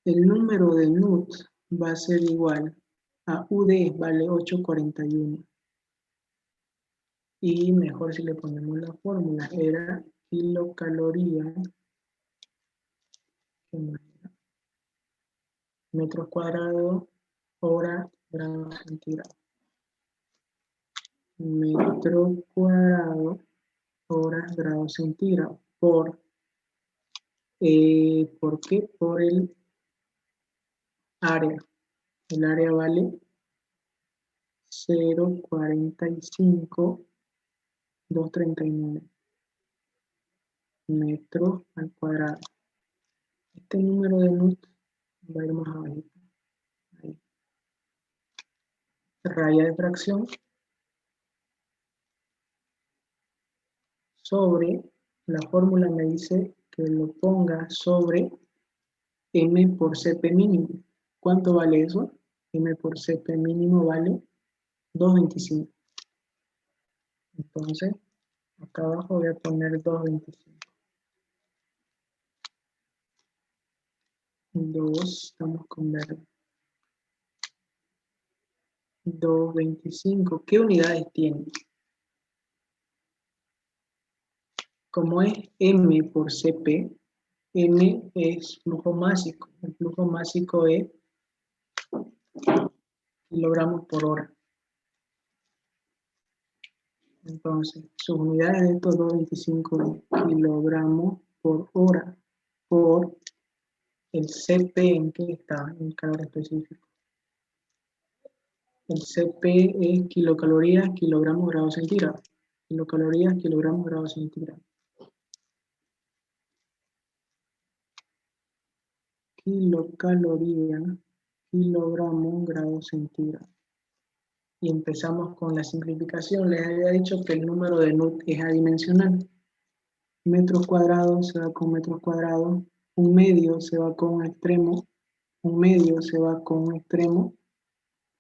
El número de Newton va a ser igual a UD, vale 841. Y mejor si le ponemos la fórmula, era kilocaloría metros cuadrados, hora, grados centígrados. Metro cuadrado, horas, grados centígrados. ¿Por qué? Por el área. El área vale 0,45239 metros al cuadrado. Este número de Newton va a ir más abajo. Ahí. Raya de fracción sobre, la fórmula me dice que lo ponga sobre M por CP mínimo. ¿Cuánto vale eso? M por CP mínimo vale 225. Entonces, acá abajo voy a poner 225. 2, estamos con verde. 225. ¿Qué unidades tiene? Como es M por CP, M es flujo másico. El flujo másico es kilogramos por hora. Entonces, sus unidades de estos 225 kilogramos por hora por el CP en que está, en el calor específico. El CP es kilocalorías, kilogramos, grados centígrados. Kilocalorías, kilogramos, grados centígrados. Kilocalorías, kilogramos, grados centígrados. Y empezamos con la simplificación. Les había dicho que el número de NUT es adimensional. Metros cuadrados se va con metros cuadrados. Un medio se va con un extremo. Un medio se va con un extremo.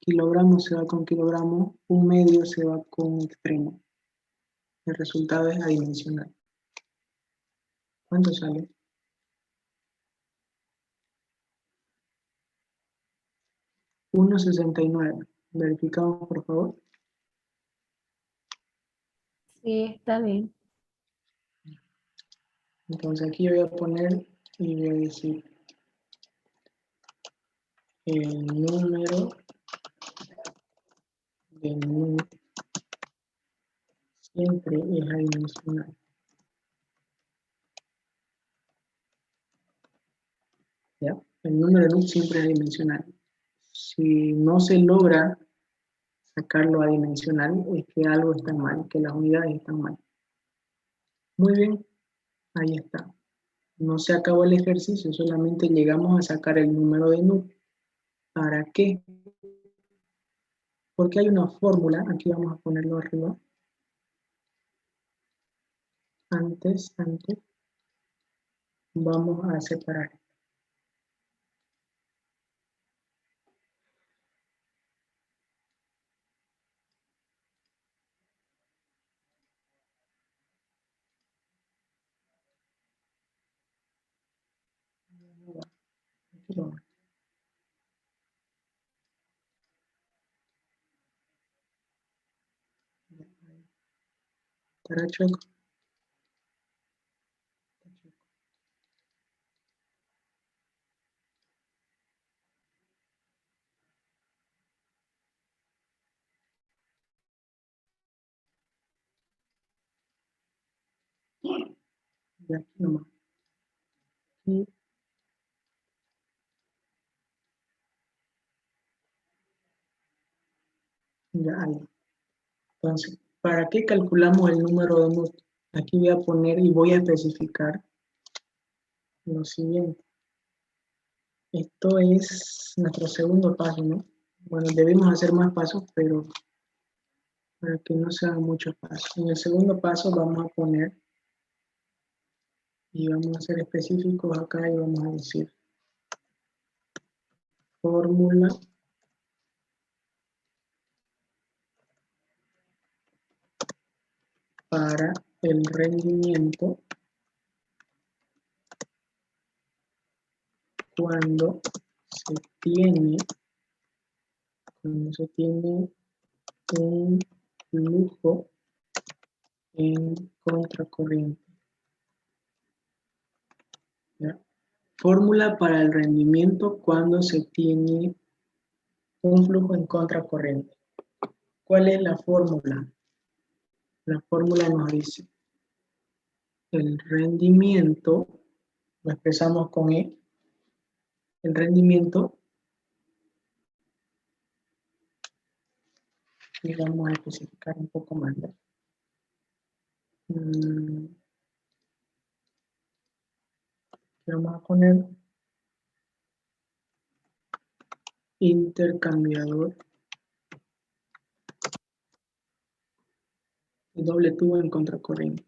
Kilogramos se va con kilogramos. Un medio se va con un extremo. El resultado es adimensional. ¿Cuánto sale? 1,69. Verificamos, por favor. Sí, está bien. Entonces aquí yo voy a poner y voy a decir el número de NUT siempre es adimensional. ¿Ya? El número de NUT siempre es adimensional. Si no se logra sacarlo adimensional, es que algo está mal, que las unidades están mal. Muy bien, ahí está. No se acabó el ejercicio, solamente llegamos a sacar el número de NUT. ¿Para qué? Porque hay una fórmula, aquí vamos a ponerlo arriba. Antes, vamos a separar. Aquí lo vamos. Estará chueco. De aquí nomás. Y ya ahí. Entonces, ¿para qué calculamos el número de NUT? Aquí voy a poner y voy a especificar lo siguiente. Esto es nuestro segundo paso, ¿no? Bueno, debemos hacer más pasos, pero para que no sean muchos pasos. En el segundo paso vamos a poner y vamos a ser específicos acá y vamos a decir fórmula para el rendimiento cuando se tiene un flujo en contracorriente. ¿Ya? Fórmula para el rendimiento cuando se tiene un flujo en contracorriente. ¿Cuál es la fórmula? La fórmula nos dice el rendimiento, lo expresamos con E, el rendimiento, y vamos a especificar un poco más. Vamos a poner intercambiador y doble tubo en contracorriente.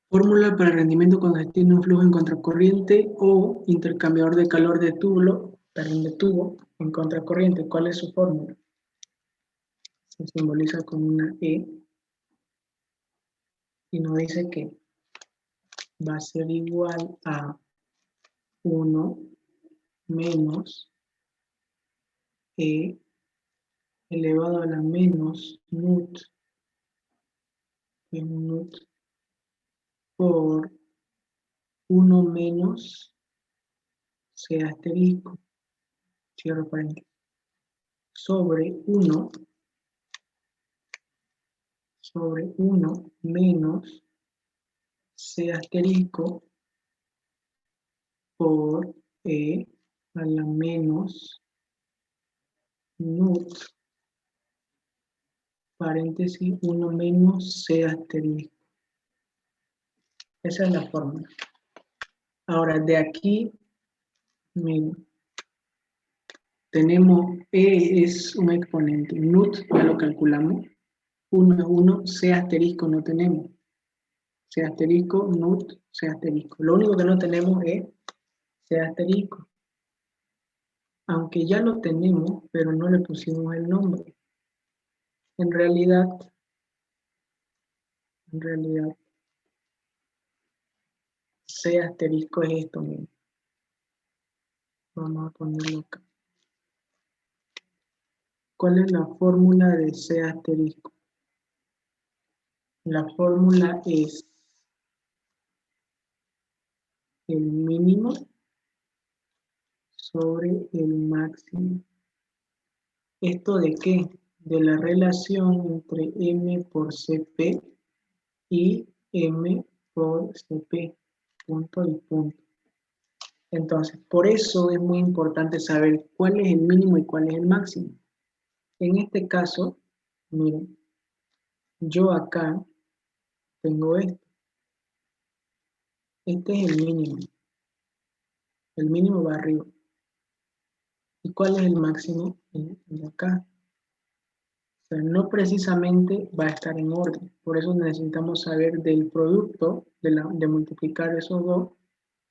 Fórmula para el rendimiento cuando se tiene un flujo en contracorriente o intercambiador de calor de tubo en contracorriente. ¿Cuál es su fórmula? Se simboliza con una E y nos dice que va a ser igual a 1 menos E elevado a la menos nut, que es un nut, por 1 menos C asterisco, cierro paréntesis, sobre 1 menos C asterisco por E a la menos nut, paréntesis, 1 menos C asterisco. Esa es la fórmula. Ahora, de aquí, miren, tenemos E es un exponente, nut ya lo calculamos, 1 es 1, C asterisco no tenemos. C asterisco, nut, C asterisco. Lo único que no tenemos es C asterisco. Aunque ya lo tenemos, pero no le pusimos el nombre. En realidad, C asterisco es esto mismo. Vamos a ponerlo acá. ¿Cuál es la fórmula de C asterisco? La fórmula es el mínimo sobre el máximo. ¿Esto de qué? De la relación entre M por CP y M por CP, punto y punto. Entonces, por eso es muy importante saber cuál es el mínimo y cuál es el máximo. En este caso, miren, yo acá tengo esto. Este es el mínimo. El mínimo va arriba. ¿Y cuál es el máximo? El de acá. O sea, no precisamente va a estar en orden. Por eso necesitamos saber del producto, de multiplicar esos dos,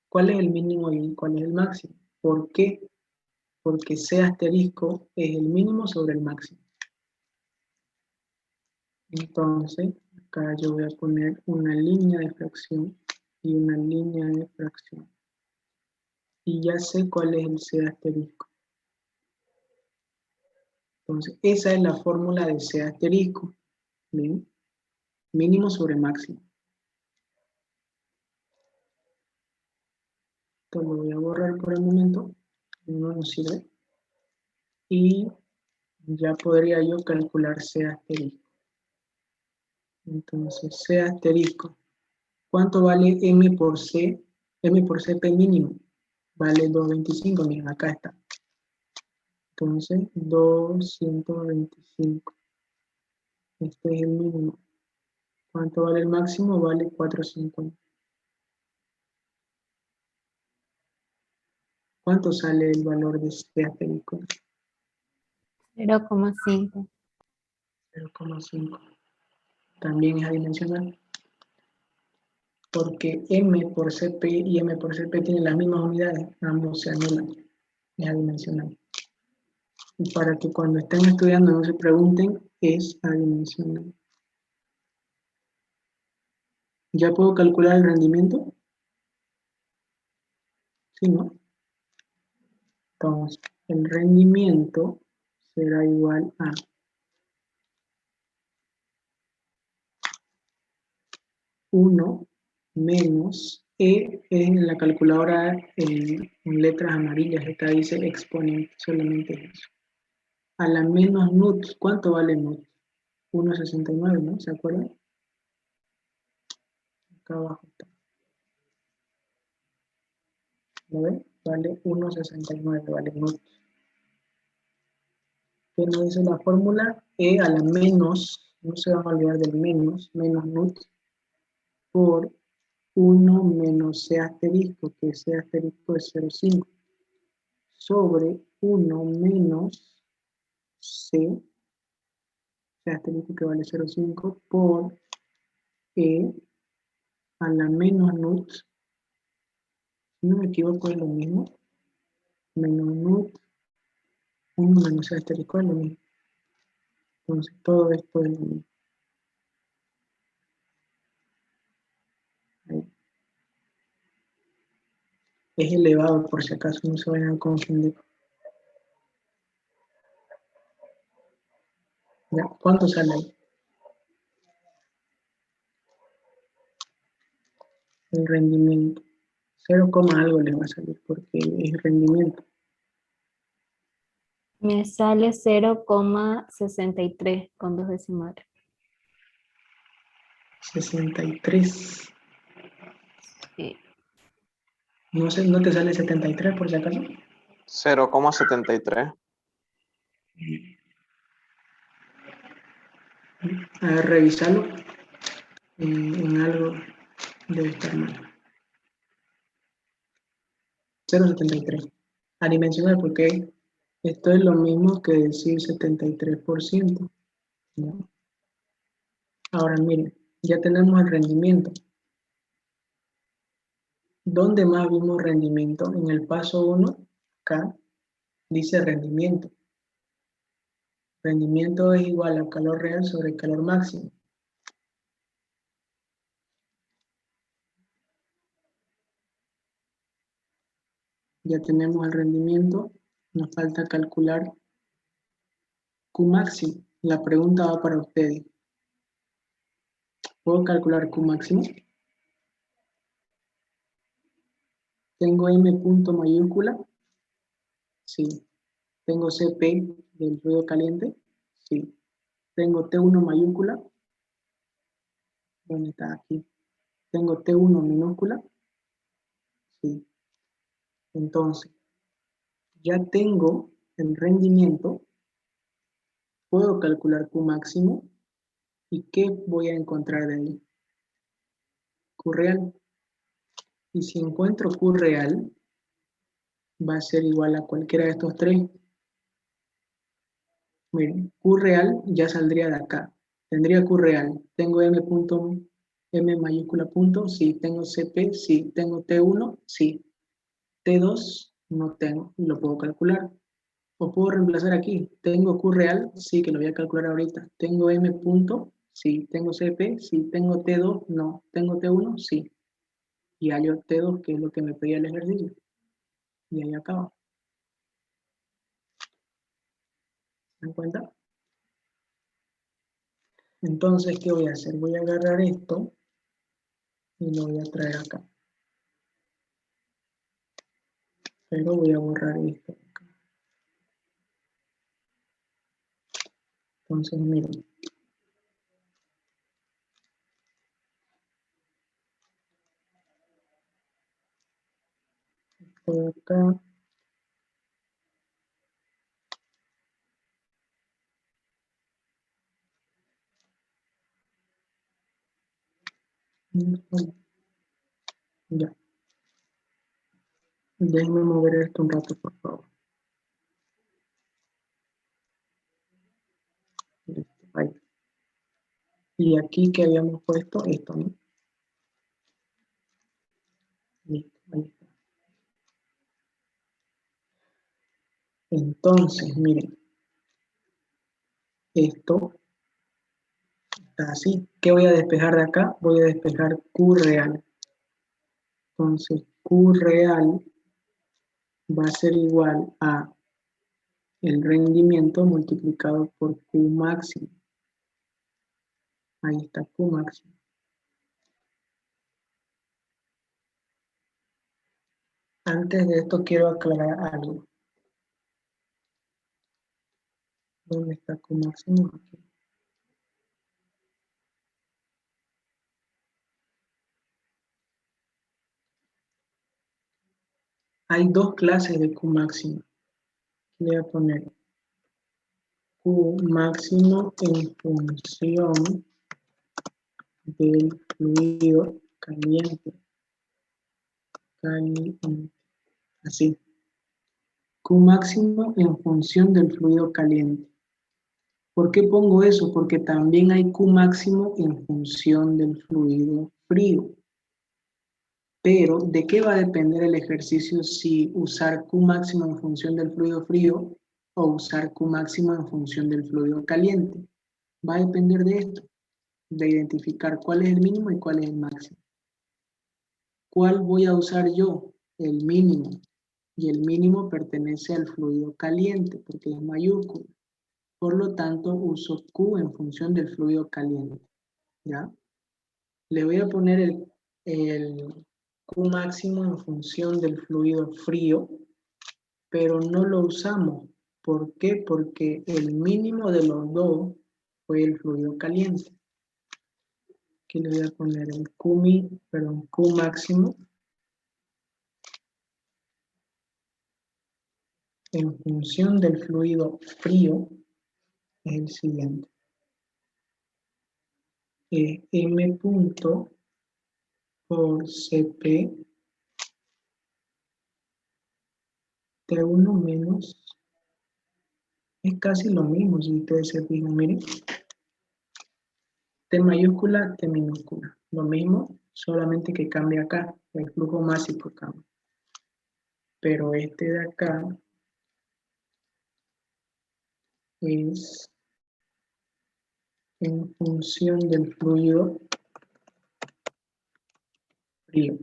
cuál es el mínimo y cuál es el máximo. ¿Por qué? Porque C asterisco es el mínimo sobre el máximo. Entonces, acá yo voy a poner una línea de fracción y una línea de fracción. Y ya sé cuál es el C asterisco. Entonces, esa es la fórmula de C asterisco. ¿Bien? Mínimo sobre máximo. Esto lo voy a borrar por el momento. No nos sirve. Y ya podría yo calcular C asterisco. Entonces, C asterisco. ¿Cuánto vale M por C? M por CP mínimo. Vale 225. Miren, acá está. Entonces, 225. Este es el mínimo. ¿Cuánto vale el máximo? Vale 450. ¿Cuánto sale el valor de C asterisco? 0,5. 0,5. También es adimensional. Porque M por CP y M por CP tienen las mismas unidades. Ambos se anulan. Es adimensional. Y para que cuando estén estudiando no se pregunten, es adimensional. ¿Ya puedo calcular el rendimiento? Sí, ¿no? Entonces, el rendimiento será igual a 1 menos E en la calculadora en letras amarillas. Esta dice exponente, solamente eso. A la menos nut, ¿cuánto vale nut? 1,69, ¿no? ¿Se acuerdan? Acá abajo está. ¿Lo ven? Vale 1,69, vale nut. ¿Qué nos dice la fórmula? E a la menos, no se van a olvidar del menos nut, por 1 menos C asterisco, que C asterisco es 0,5, sobre 1 menos C asterisco que vale 0,5 por E a la menos nut, si no me equivoco es lo mismo, menos nut, 1 menos C asterisco es lo mismo. Entonces todo esto es lo mismo. Ahí. Es elevado, por si acaso no se vayan a confundir. ¿Ya? ¿Cuánto sale ahí? El rendimiento. 0, algo les va a salir porque es rendimiento. Me sale 0,63 con 2 decimales. 63. Sí. No sé, ¿no te sale 73 por si acaso? 0,73. A ver, revisarlo. En algo debe estar mal. 0,73. Adimensional porque esto es lo mismo que decir 73%. ¿No? Ahora miren, ya tenemos el rendimiento. ¿Dónde más vimos rendimiento? En el paso 1, acá, dice rendimiento. Rendimiento es igual a calor real sobre calor máximo. Ya tenemos el rendimiento, nos falta calcular Q máximo. La pregunta va para ustedes. ¿Puedo calcular Q máximo? ¿Tengo M punto mayúscula? Sí. ¿Tengo CP del fluido caliente? Sí. ¿Tengo T1 mayúscula? ¿Dónde está? Aquí. ¿Tengo T1 minúscula? Sí. Entonces, ya tengo el rendimiento, puedo calcular Q máximo, ¿y qué voy a encontrar de ahí? Q real. Y si encuentro Q real, va a ser igual a cualquiera de estos tres. Miren, Q real ya saldría de acá. Tendría Q real. Tengo M mayúscula punto, sí. Tengo CP, sí. Tengo T1, sí. T2 no tengo, y lo puedo calcular. O puedo reemplazar aquí. Tengo Q real, sí, que lo voy a calcular ahorita. Tengo M punto, sí. Tengo CP, sí. Tengo T2, no. Tengo T1, sí. Y hallo T2, que es lo que me pedía el ejercicio. Y ahí acaba. ¿Se dan cuenta? Entonces, ¿qué voy a hacer? Voy a agarrar esto y lo voy a traer acá. Pero voy a borrar esto. Entonces, miren. Por acá. Ya. Déjenme mover esto un rato, por favor. Listo, ahí. Y aquí que habíamos puesto esto, ¿no? Listo, ahí está. Entonces, miren. Esto está así. ¿Qué voy a despejar de acá? Voy a despejar Q real. Entonces, Q real va a ser igual a el rendimiento multiplicado por Q máximo. Ahí está Q máximo. Antes de esto quiero aclarar algo. ¿Dónde está Q máximo? Aquí. Hay dos clases de Q máximo. Le voy a poner Q máximo en función del fluido caliente. Así. Q máximo en función del fluido caliente. ¿Por qué pongo eso? Porque también hay Q máximo en función del fluido frío. Pero, ¿de qué va a depender el ejercicio si usar Q máximo en función del fluido frío o usar Q máximo en función del fluido caliente? Va a depender de esto, de identificar cuál es el mínimo y cuál es el máximo. ¿Cuál voy a usar yo? el mínimo. Y el mínimo pertenece al fluido caliente, porque es mayúscula. Por lo tanto, uso Q en función del fluido caliente. ¿Ya? Le voy a poner el Q máximo en función del fluido frío, pero no lo usamos. ¿Por qué? Porque el mínimo de los dos fue el fluido caliente. Aquí le voy a poner el Q máximo en función del fluido frío es el siguiente. M punto por Cp T1 menos, es casi lo mismo si ustedes se fijan, miren. T mayúscula, T minúscula. Lo mismo, solamente que cambia acá, el flujo másico cambia. Pero este de acá es en función del fluido frío.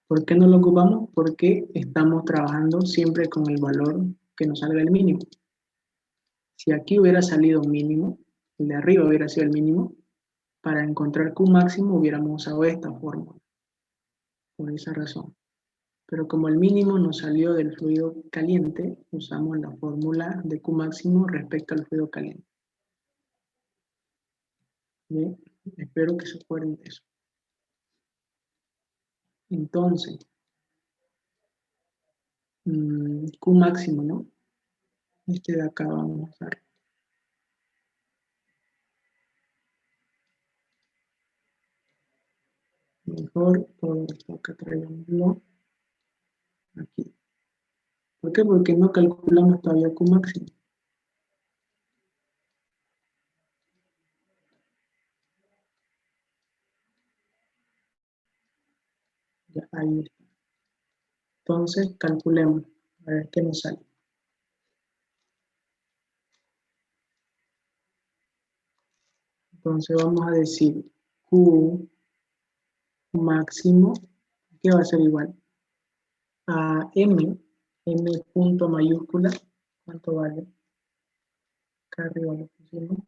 ¿Por qué no lo ocupamos? Porque estamos trabajando siempre con el valor que nos salga el mínimo. Si aquí hubiera salido mínimo, el de arriba hubiera sido el mínimo, para encontrar Q máximo hubiéramos usado esta fórmula. Por esa razón. Pero como el mínimo nos salió del fluido caliente, usamos la fórmula de Q máximo respecto al fluido caliente. Bien, espero que se acuerden de eso. Entonces, Q máximo, ¿no? Este de acá vamos a usar. Mejor por acá traigamos aquí. ¿Por qué? Porque no calculamos todavía Q máximo. Ya, ahí está. Entonces, calculemos. A ver qué nos sale. Entonces, vamos a decir Q máximo, que va a ser igual a M punto mayúscula, ¿cuánto vale? Acá arriba lo pusimos.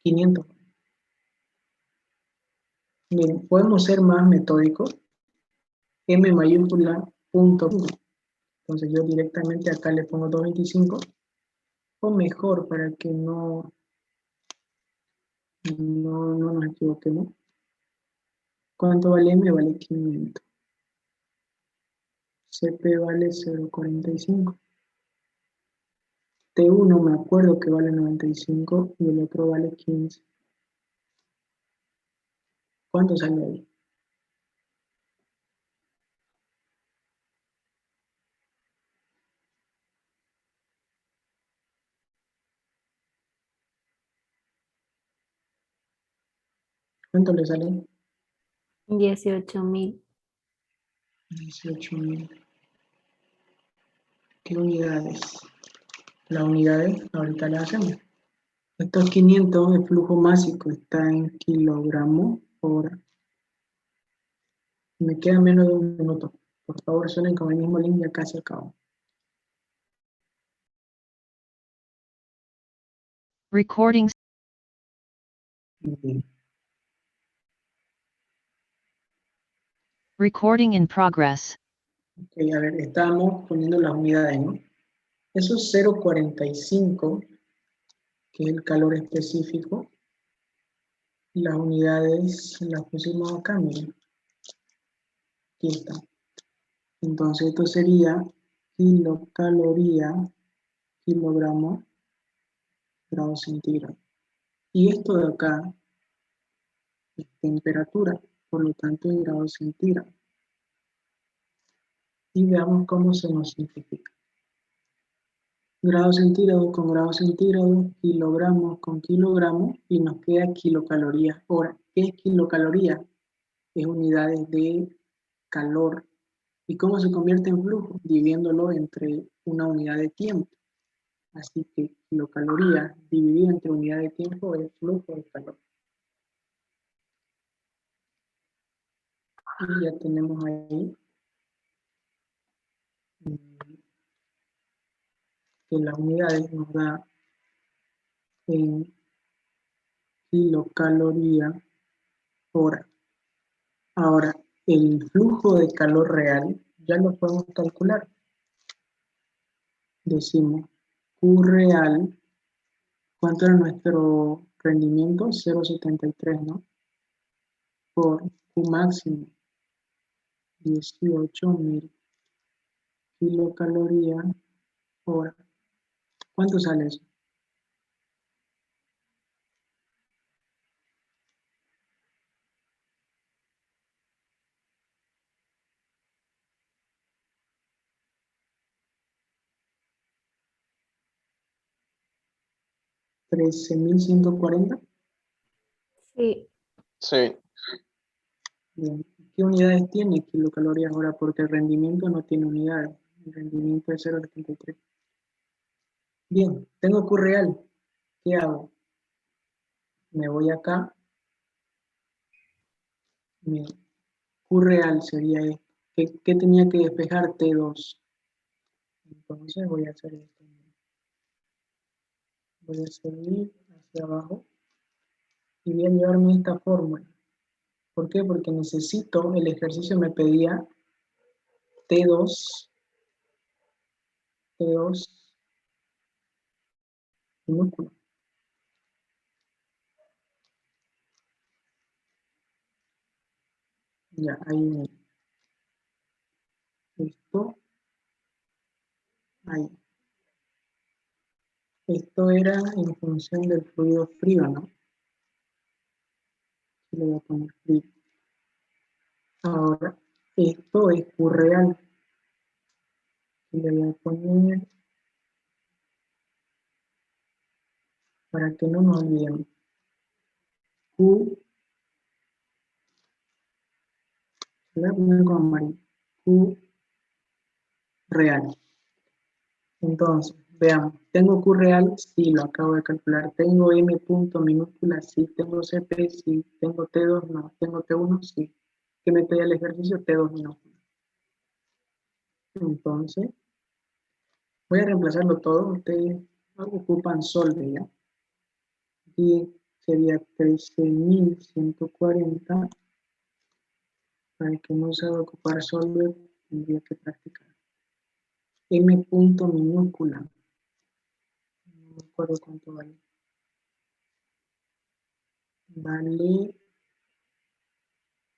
500. Bien, podemos ser más metódicos. M mayúscula punto. Entonces yo directamente acá le pongo 225. O mejor, para que no nos equivoquemos. ¿Cuánto vale M? Vale 500. CP vale 0,45. T1 me acuerdo que vale 95 y el otro vale 15. ¿Cuánto sale ahí? ¿Cuánto le sale? 18.000. 18.000. ¿Qué unidades? Las unidades ahorita las hacemos. Estos 500, el flujo másico está en kilogramos hora. Me queda menos de un minuto. Por favor, suenen con el mismo link, ya casi acabo. Recording. Bien. Recording in progress. Ok, a ver, estamos poniendo las unidades, ¿no? Eso es 0,45, que es el calor específico. Las unidades las pusimos acá, miren. Aquí está. Entonces esto sería kilocaloría, kilogramos, grados centígrados. Y esto de acá es temperatura, por lo tanto en grados centígrados. Y veamos cómo se nos simplifica. Grados centígrados con grados centígrados, kilogramos con kilogramos, y nos queda kilocalorías hora. ¿Qué es kilocaloría? Es unidades de calor. ¿Y cómo se convierte en flujo? Dividiéndolo entre una unidad de tiempo. Así que kilocalorías dividido entre unidad de tiempo es flujo de calor. Y ya tenemos ahí que las unidades nos da en kilocaloría hora. Ahora, el flujo de calor real ya lo podemos calcular. Decimos Q real, ¿cuánto era nuestro rendimiento? 0,73, ¿no? Por Q máximo, 18.000 kilocalorías hora. ¿Cuánto sale eso? ¿13.140? Sí, Sí, Bien. ¿Qué unidades tiene kilocalorías hora? Porque el rendimiento no tiene unidades. El rendimiento es 0,73. Bien, tengo Q real. ¿Qué hago? Me voy acá. Mi Q real sería esto. ¿Qué tenía que despejar? T2. Entonces voy a hacer esto. Voy a seguir hacia abajo y voy a llevarme esta fórmula. ¿Por qué? Porque necesito, el ejercicio me pedía T2 minúsculo. Ya, ahí. Esto, ahí. Esto era en función del fluido frío, ¿no? Aquí le voy a poner frío. Ahora, esto es Q real. Y le voy a poner, para que no nos olvidemos, Q, le voy a poner con amarillo, Q real. Entonces, veamos, ¿tengo Q real? Sí, lo acabo de calcular. ¿Tengo M punto minúscula? Sí. ¿Tengo CP? Sí. ¿Tengo T2? No. ¿Tengo T1? Sí. ¿Qué me pedía el ejercicio? T2 minúscula. Entonces, voy a reemplazarlo todo. Ustedes ocupan solve, ¿ya? Y sería 13.140. Para que no se va a ocupar solve, tendría que practicar. M punto minúscula. No me acuerdo cuánto vale. Vale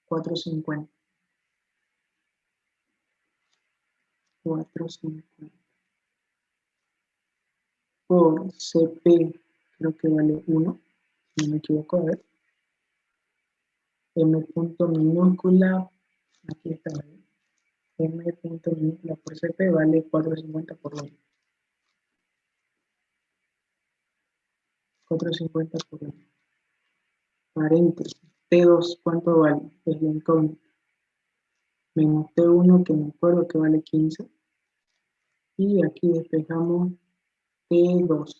450. 450. Por CP, creo que vale 1, si no me equivoco, a ver. M punto minúscula, aquí está, M punto minúscula por CP vale 450 por 1. 450 por 1. Paréntesis. T2, ¿cuánto vale? Es la incógnita. Menos T1, que me acuerdo que vale 15. Y aquí despejamos T2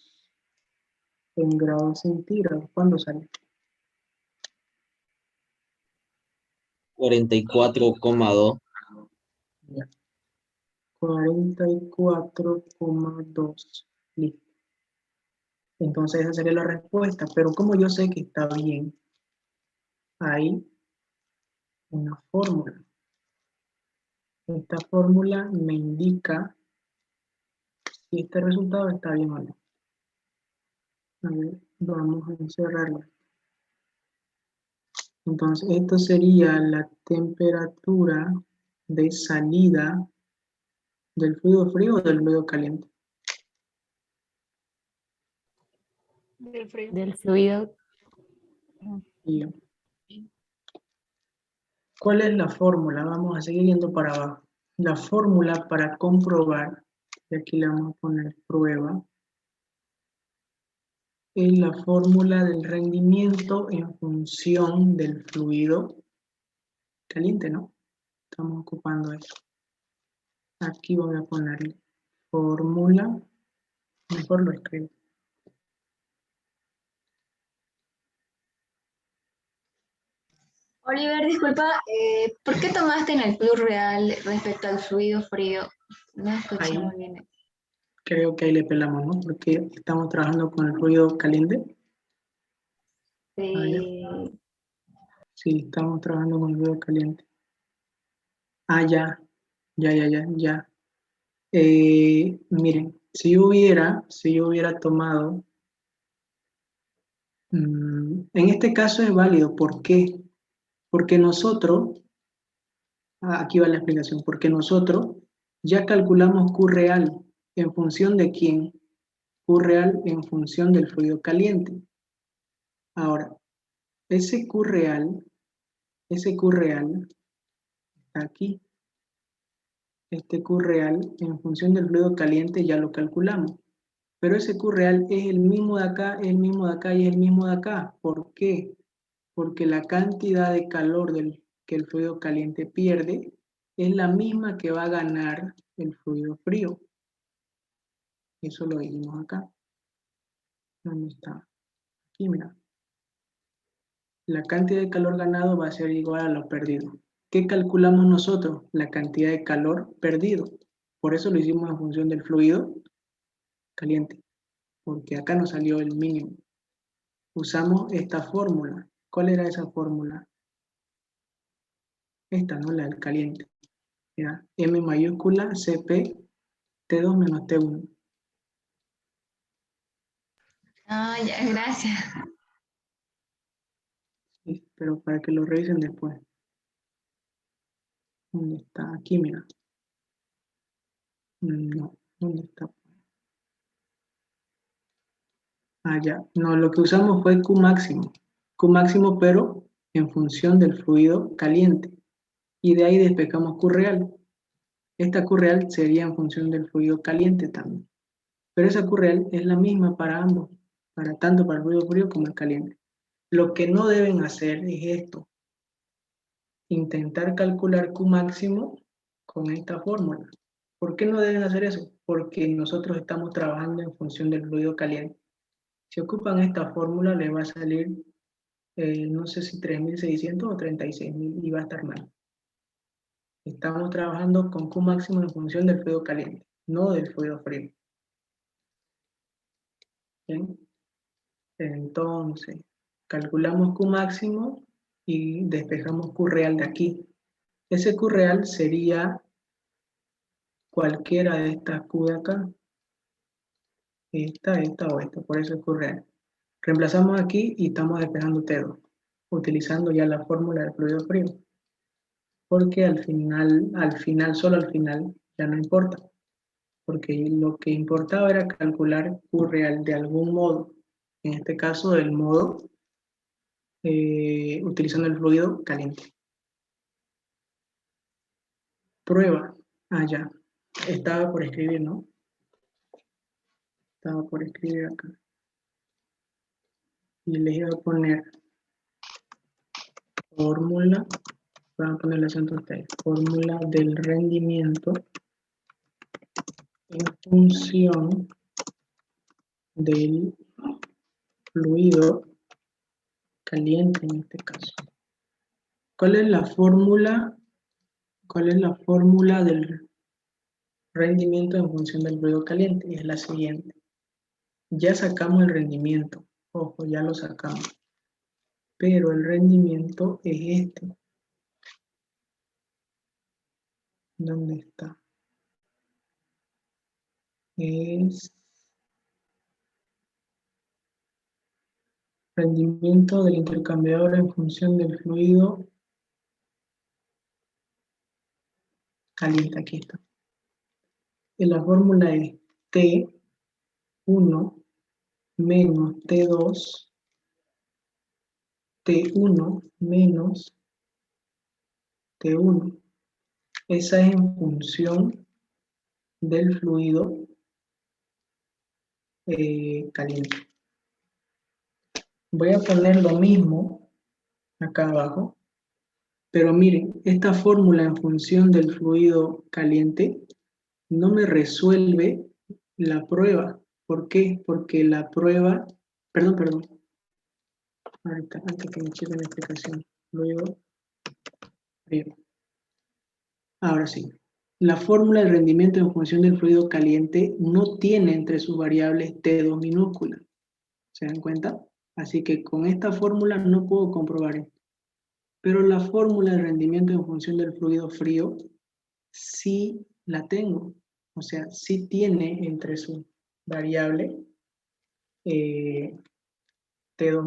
en grados centígrados. ¿Cuándo sale? 44,2. Ya. 44,2. Listo. Entonces esa sería la respuesta. Pero como yo sé que está bien, hay una fórmula. Esta fórmula me indica si este resultado está bien o no. A ver, vamos a encerrarlo. Entonces, esto sería la temperatura de salida del fluido frío o del fluido caliente. Del frío. del fluido. Y, ¿cuál es la fórmula? Vamos a seguir yendo para abajo. La fórmula para comprobar, y aquí le vamos a poner prueba, es la fórmula del rendimiento en función del fluido caliente, ¿no? Estamos ocupando eso. Aquí voy a ponerle fórmula, mejor lo escribo. Oliver, disculpa, ¿por qué tomaste en el plus real respecto al fluido frío? No escuché Ahí muy bien. creo que ahí le pelamos, ¿no? Porque estamos trabajando con el fluido caliente. Ah, ya. Sí. Sí, estamos trabajando con el fluido caliente. Ah, ya, ya. Miren, si yo hubiera tomado, en este caso es válido. ¿Por qué? Porque nosotros, aquí va la explicación, porque nosotros ya calculamos Q real en función de quién, Q real en función del fluido caliente. Ahora, ese Q real está aquí. Este Q real en función del fluido caliente ya lo calculamos. Pero ese Q real es el mismo de acá, es el mismo de acá y es el mismo de acá. ¿Por qué? Porque la cantidad de calor que el fluido caliente pierde es la misma que va a ganar el fluido frío. Eso lo vimos acá. ¿Dónde está? Aquí, mira. La cantidad de calor ganado va a ser igual a lo perdido. ¿Qué calculamos nosotros? La cantidad de calor perdido. Por eso lo hicimos en función del fluido caliente, porque acá nos salió el mínimo. Usamos esta fórmula. ¿Cuál era esa fórmula? Esta, ¿no? La del caliente. Mira, M mayúscula CP T2 menos T1. Ah, ya, gracias. Sí, pero para que lo revisen después. ¿Dónde está? Aquí, mira. No, ¿dónde está? Ah, ya. No, lo que usamos fue Q máximo. Q máximo, pero en función del fluido caliente. Y de ahí despejamos Q real. Esta Q real sería en función del fluido caliente también. Pero esa Q real es la misma para ambos, tanto para el fluido frío como el caliente. Lo que no deben hacer es esto. Intentar calcular Q máximo con esta fórmula. ¿Por qué no deben hacer eso? Porque nosotros estamos trabajando en función del fluido caliente. Si ocupan esta fórmula, les va a salir, no sé si 3600 o 36.000 y va a estar mal. Estamos trabajando con Q máximo en función del fluido caliente, no del fluido frío. ¿Bien? Entonces, calculamos Q máximo y despejamos Q real de aquí. Ese Q real sería cualquiera de estas Q de acá. Esta o esta, por eso es Q real. Reemplazamos aquí y estamos despejando T2, utilizando ya la fórmula del fluido frío. Porque al final, solo al final, ya no importa. Porque lo que importaba era calcular Q real de algún modo. En este caso, del modo utilizando el fluido caliente. Prueba. Ah, ya. Estaba por escribir, ¿no? Estaba por escribir acá. Y les iba a poner fórmula. Van a poner el acento ustedes. Fórmula del rendimiento en función del fluido caliente en este caso. ¿Cuál es la fórmula? ¿Cuál es la fórmula del rendimiento en función del fluido caliente? Es la siguiente. Ya sacamos el rendimiento. Ojo, ya lo sacamos. Pero el rendimiento es este. ¿Dónde está? Es rendimiento del intercambiador en función del fluido caliente. Aquí está. Y la fórmula es T1 menos T2, T1 menos T1. Esa es en función del fluido caliente. Voy a poner lo mismo acá abajo, pero miren, esta fórmula en función del fluido caliente no me resuelve la prueba. ¿Por qué? Porque la prueba, perdón, ahorita, antes que me chequen la explicación, fluido frío. Ahora sí, la fórmula del rendimiento en función del fluido caliente no tiene entre sus variables T2 minúscula. ¿Se dan cuenta? Así que con esta fórmula no puedo comprobar esto. Pero la fórmula del rendimiento en función del fluido frío sí la tengo. O sea, sí tiene entre sus variables T2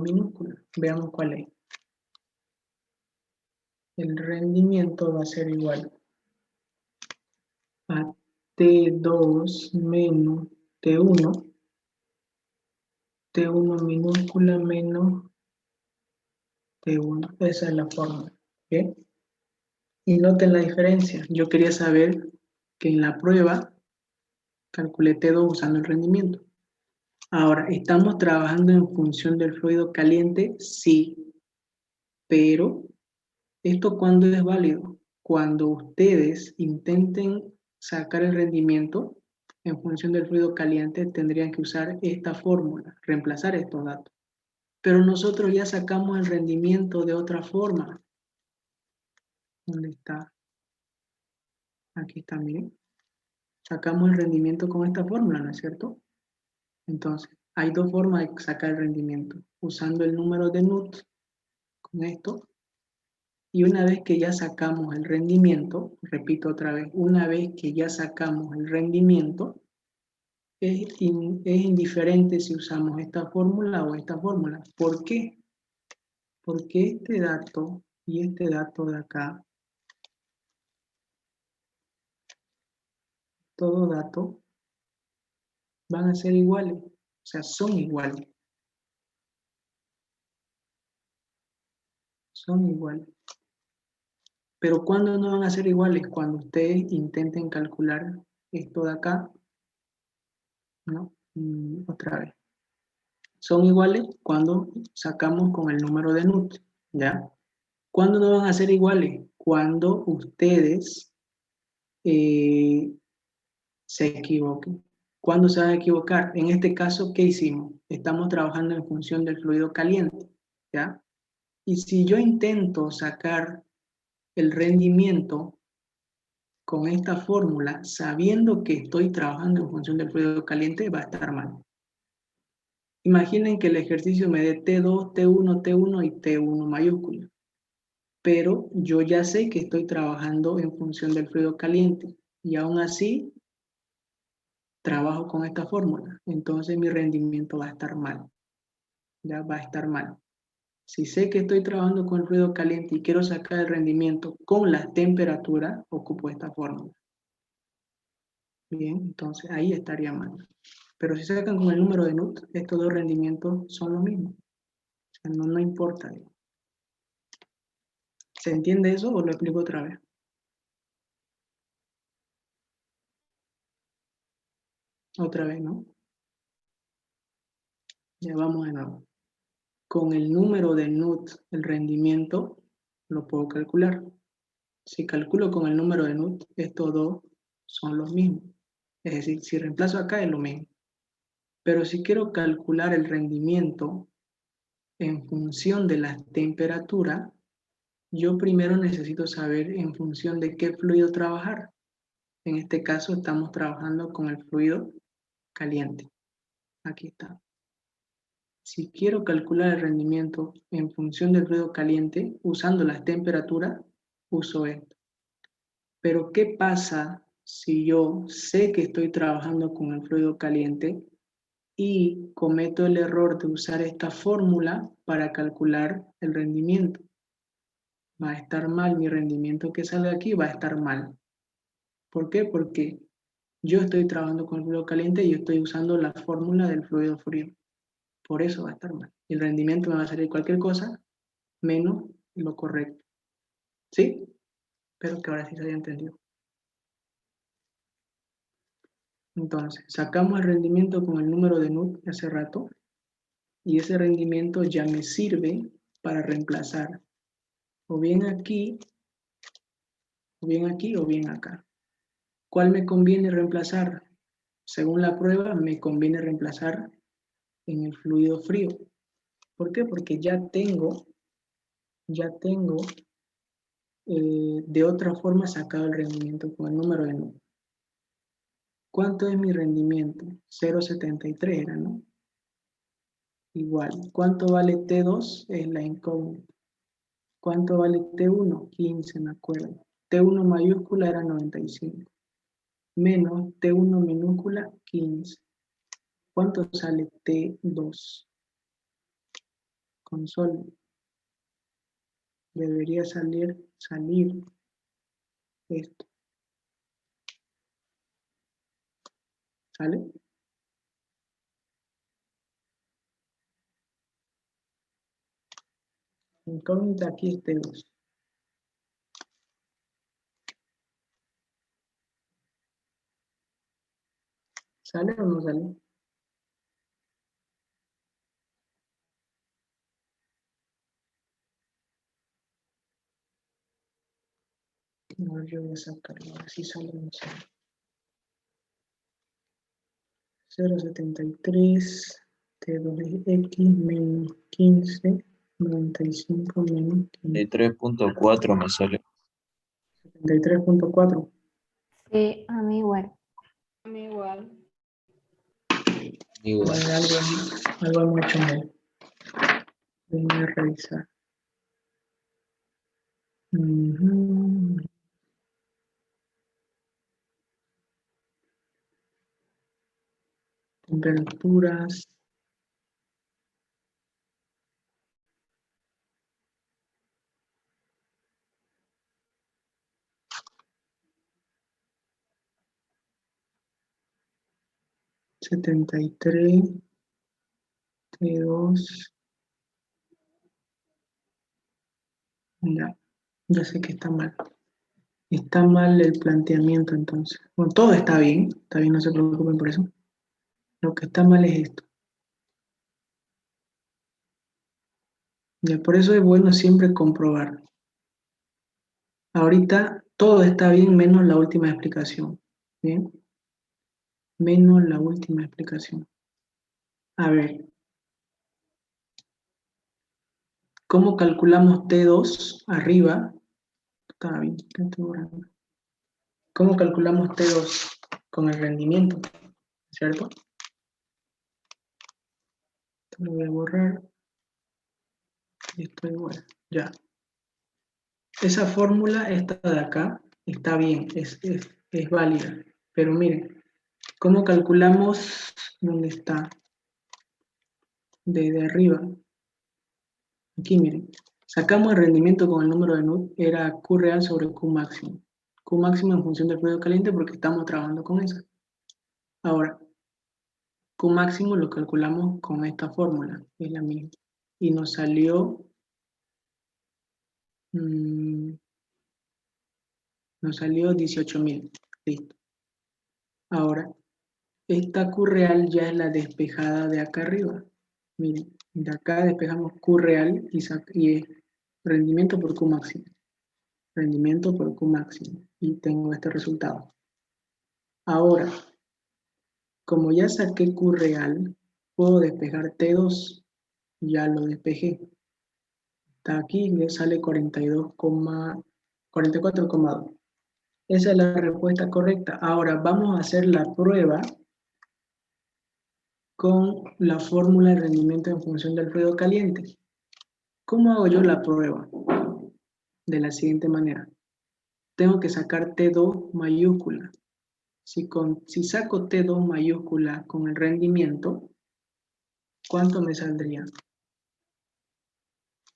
minúscula. Veamos cuál es. El rendimiento va a ser igual a T2 menos T1, T1 minúscula menos T1. Esa es la fórmula. ¿Okay? Y noten la diferencia. Yo quería saber que en la prueba calculé T2 usando el rendimiento. Ahora, ¿estamos trabajando en función del fluido caliente? Sí. Pero, ¿esto cuándo es válido? Cuando ustedes intenten sacar el rendimiento en función del fluido caliente, tendrían que usar esta fórmula, reemplazar estos datos. Pero nosotros ya sacamos el rendimiento de otra forma. ¿Dónde está? Aquí está, miren. Sacamos el rendimiento con esta fórmula, ¿no es cierto? Entonces, hay dos formas de sacar el rendimiento. Usando el número de Nut, con esto. Y una vez que ya sacamos el rendimiento, repito otra vez, una vez que ya sacamos el rendimiento, es indiferente si usamos esta fórmula o esta fórmula. ¿Por qué? Porque este dato y este dato de acá, todo dato, van a ser iguales. O sea, son iguales. Son iguales. Pero ¿cuándo no van a ser iguales? Cuando ustedes intenten calcular esto de acá, ¿no? Otra vez. Son iguales cuando sacamos con el número de Nut, ¿ya? ¿Cuándo no van a ser iguales? Cuando ustedes se equivoquen. ¿Cuándo se van a equivocar? En este caso, ¿qué hicimos? Estamos trabajando en función del fluido caliente, ¿ya? Y si yo intento sacar el rendimiento con esta fórmula, sabiendo que estoy trabajando en función del fluido caliente, va a estar mal. Imaginen que el ejercicio me dé T2, T1, T1 y T1 mayúscula. Pero yo ya sé que estoy trabajando en función del fluido caliente. Y aún así, trabajo con esta fórmula. Entonces mi rendimiento va a estar mal. Ya va a estar mal. Si sé que estoy trabajando con el fluido caliente y quiero sacar el rendimiento con la temperatura, ocupo esta fórmula. Bien, entonces ahí estaría mal. Pero si sacan con el número de Nut, estos dos rendimientos son los mismos. O sea, no importa. ¿Se entiende eso o lo explico otra vez? Otra vez, ¿no? Ya vamos de nuevo. Con el número de Nut, el rendimiento, lo puedo calcular. Si calculo con el número de Nut, estos dos son los mismos. Es decir, si reemplazo acá es lo mismo. Pero si quiero calcular el rendimiento en función de la temperatura, yo primero necesito saber en función de qué fluido trabajar. En este caso estamos trabajando con el fluido caliente. Aquí está. Si quiero calcular el rendimiento en función del fluido caliente, usando las temperaturas, uso esto. Pero ¿qué pasa si yo sé que estoy trabajando con el fluido caliente y cometo el error de usar esta fórmula para calcular el rendimiento? Va a estar mal, mi rendimiento que sale aquí va a estar mal. ¿Por qué? Porque yo estoy trabajando con el fluido caliente y estoy usando la fórmula del fluido frío. Por eso va a estar mal. El rendimiento me va a salir cualquier cosa menos lo correcto. ¿Sí? Espero que ahora sí se haya entendido. Entonces, sacamos el rendimiento con el número de Nut hace rato y ese rendimiento ya me sirve para reemplazar o bien aquí, o bien aquí, o bien acá. ¿Cuál me conviene reemplazar? Según la prueba, me conviene reemplazar en el fluido frío. ¿Por qué? Porque ya tengo de otra forma sacado el rendimiento con el número de nu. ¿Cuánto es mi rendimiento? 0,73 era, ¿no? Igual. ¿Cuánto vale T2? Es la incógnita. ¿Cuánto vale T1? 15, me acuerdo. T1 mayúscula era 95. Menos T1 minúscula, 15. ¿Cuánto sale T2? Con sol. Debería salir esto. ¿Sale? Incógnita aquí es T2. ¿Sale o no sale? No, yo voy a sacarlo, así sale o no sale. 0,73, T2 es X menos 15, 95 menos 15. 3.4 me sale. 73.4. Sí, a mí igual. A mí igual. Igual. Algo hemos hecho mal. Voy a revisar. Temperaturas. $73, T2. Ya sé que está mal. Está mal el planteamiento entonces. Bueno, todo está bien, no se preocupen por eso. Lo que está mal es esto. Ya, por eso es bueno siempre comprobar. Ahorita todo está bien menos la última explicación. ¿Bien? Menos la última explicación. A ver. ¿Cómo calculamos T2 arriba? Está bien, estoy borrando. ¿Cómo calculamos T2? Con el rendimiento, ¿cierto? Esto lo voy a borrar. Y esto igual, ya. Esa fórmula, esta de acá, está bien, es válida. Pero miren, ¿cómo calculamos? ¿Dónde está? Desde arriba. Aquí miren. Sacamos el rendimiento con el número de NUT, era Q real sobre Q máximo. Q máximo en función del fluido caliente porque estamos trabajando con eso. Ahora, Q máximo lo calculamos con esta fórmula, es la misma. Y nos salió... nos salió 18.000. Listo. Ahora, esta Q real ya es la despejada de acá arriba. Miren, de acá despejamos Q real y es rendimiento por Q máximo. Rendimiento por Q máximo. Y tengo este resultado. Ahora, como ya saqué Q real, puedo despejar T2. Ya lo despejé. Está aquí, le sale 44,2. Esa es la respuesta correcta. Ahora vamos a hacer la prueba con la fórmula de rendimiento en función del fluido caliente. ¿Cómo hago yo la prueba? De la siguiente manera. Tengo que sacar T2 mayúscula. Si saco T2 mayúscula con el rendimiento, ¿cuánto me saldría?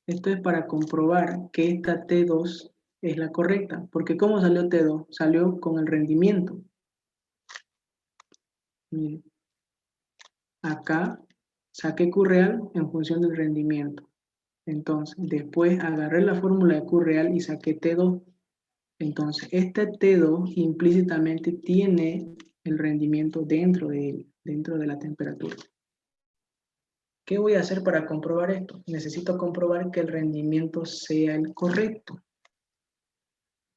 Esto es para comprobar que esta T2 es la correcta. Porque ¿cómo salió T2? Salió con el rendimiento. Miren. Acá saqué Q real en función del rendimiento. Entonces, después agarré la fórmula de Q real y saqué T2. Entonces, este T2 implícitamente tiene el rendimiento dentro de él, dentro de la temperatura. ¿Qué voy a hacer para comprobar esto? Necesito comprobar que el rendimiento sea el correcto.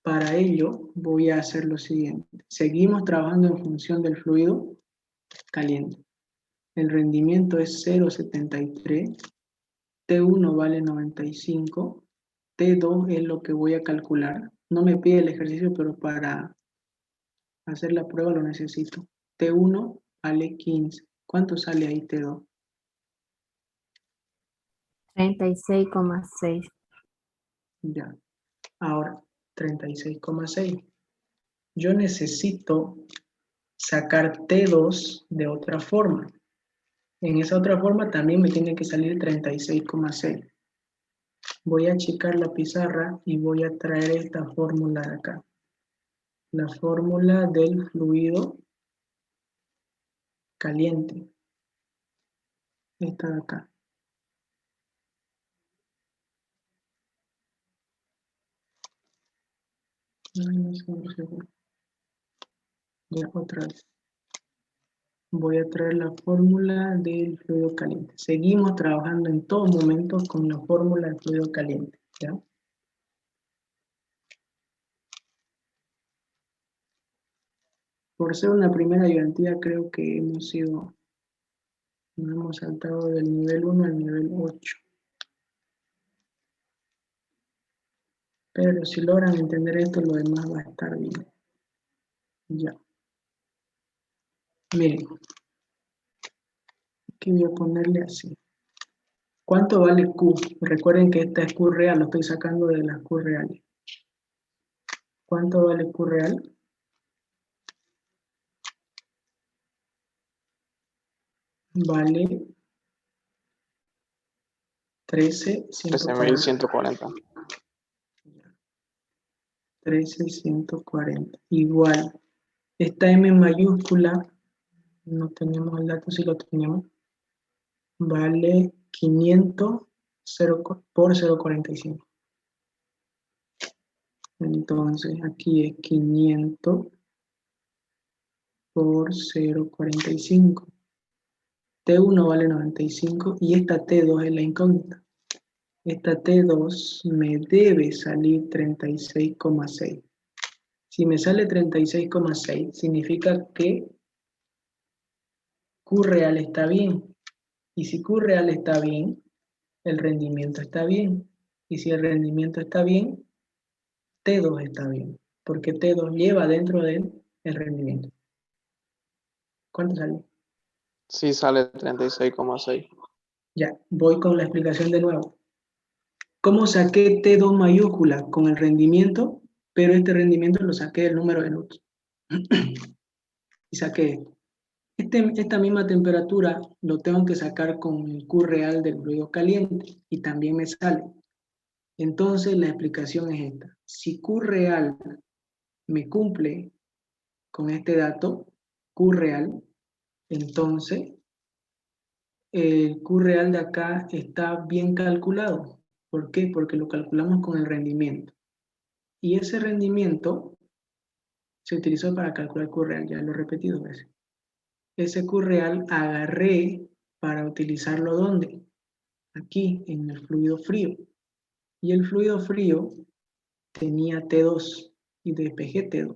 Para ello, voy a hacer lo siguiente. Seguimos trabajando en función del fluido caliente. El rendimiento es 0,73. T1 vale 95. T2 es lo que voy a calcular. No me pide el ejercicio, pero para hacer la prueba lo necesito. T1 vale 15. ¿Cuánto sale ahí T2? 36,6. Ya. Ahora, 36,6. Yo necesito sacar T2 de otra forma. En esa otra forma también me tiene que salir 36,6. Voy a achicar la pizarra y voy a traer esta fórmula de acá. La fórmula del fluido caliente. Esta de acá. Ya, otra vez. Voy a traer la fórmula del fluido caliente. Seguimos trabajando en todo momento con la fórmula del fluido caliente. ¿Ya? Por ser una primera ayudantía, creo que nos hemos saltado del nivel 1 al nivel 8. Pero si logran entender esto, lo demás va a estar bien. Ya. Miren. Aquí voy a ponerle así. ¿Cuánto vale Q? Recuerden que esta es Q real, lo estoy sacando de las Q reales. ¿Cuánto vale Q real? Vale 13,140. 13,140. Igual. Esta M mayúscula, no tenemos el dato, si lo tenemos, vale 500 por 0,45. Entonces aquí es 500 por 0,45. T1 vale 95 y esta T2 es la incógnita. Esta T2 me debe salir 36,6. Si me sale 36,6, significa que Q real está bien. Y si Q real está bien, el rendimiento está bien. Y si el rendimiento está bien, T2 está bien. Porque T2 lleva dentro de él el rendimiento. ¿Cuánto sale? Sí, sale 36,6. Ya, voy con la explicación de nuevo. ¿Cómo saqué T2 mayúscula? Con el rendimiento, pero este rendimiento lo saqué del número de Newton. Y saqué esto. Esta misma temperatura lo tengo que sacar con el Q real del fluido caliente y también me sale. Entonces la explicación es esta. Si Q real me cumple con este dato, Q real, entonces el Q real de acá está bien calculado. ¿Por qué? Porque lo calculamos con el rendimiento. Y ese rendimiento se utilizó para calcular Q real, ya lo he repetido veces. Ese Q real agarré para utilizarlo ¿dónde? Aquí, en el fluido frío. Y el fluido frío tenía T2 y despejé T2.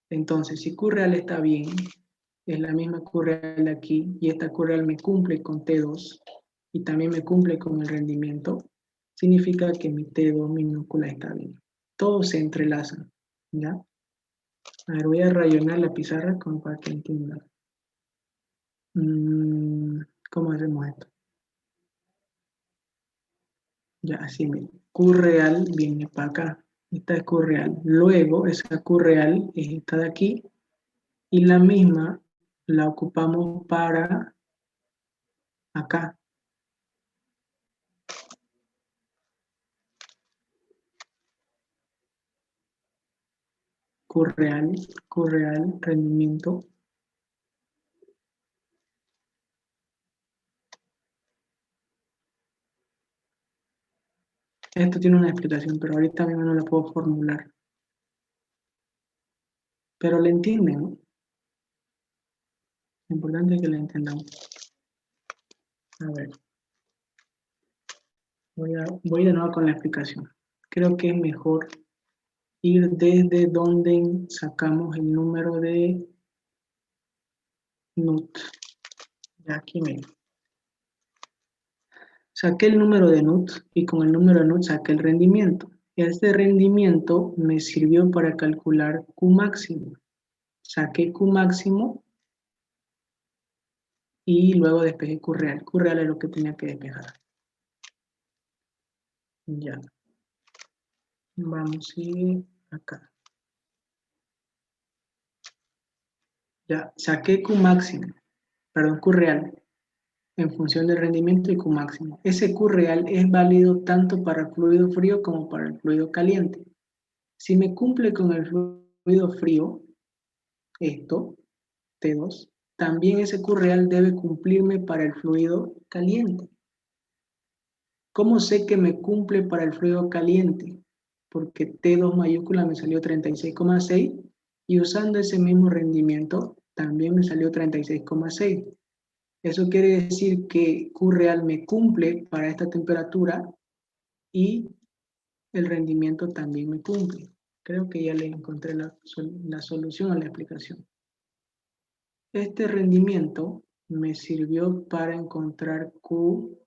Entonces, si Q real está bien, es la misma Q real de aquí, y esta Q real me cumple con T2 y también me cumple con el rendimiento, significa que mi T2 minúscula está bien. Todo se entrelaza, ¿ya? A ver, voy a rayonar la pizarra como para que entiendan. ¿Cómo hacemos esto? Ya, así miren. Q real viene para acá. Esta es Q real. Luego, esa Q real es esta de aquí. Y la misma la ocupamos para acá. Q real, rendimiento. Esto tiene una explicación, pero ahorita mismo no la puedo formular. Pero la entienden, ¿no? Lo importante es que la entendamos. A ver. Voy de nuevo con la explicación. Creo que es mejor ir desde donde sacamos el número de Newton. Ya aquí miren. Saqué el número de NUT y con el número de NUT saqué el rendimiento. Este rendimiento me sirvió para calcular Q máximo. Saqué Q máximo y luego despejé Q real. Q real es lo que tenía que despejar. Ya. Vamos a ir acá. Ya, saqué Q máximo, perdón, Q real, en función del rendimiento y Q máximo. Ese Q real es válido tanto para el fluido frío como para el fluido caliente. Si me cumple con el fluido frío, esto, T2, también ese Q real debe cumplirme para el fluido caliente. ¿Cómo sé que me cumple para el fluido caliente? Porque T2 mayúscula me salió 36,6 y usando ese mismo rendimiento también me salió 36,6. Eso quiere decir que Q real me cumple para esta temperatura y el rendimiento también me cumple. Creo que ya le encontré la solución a la explicación. Este rendimiento me sirvió para encontrar Q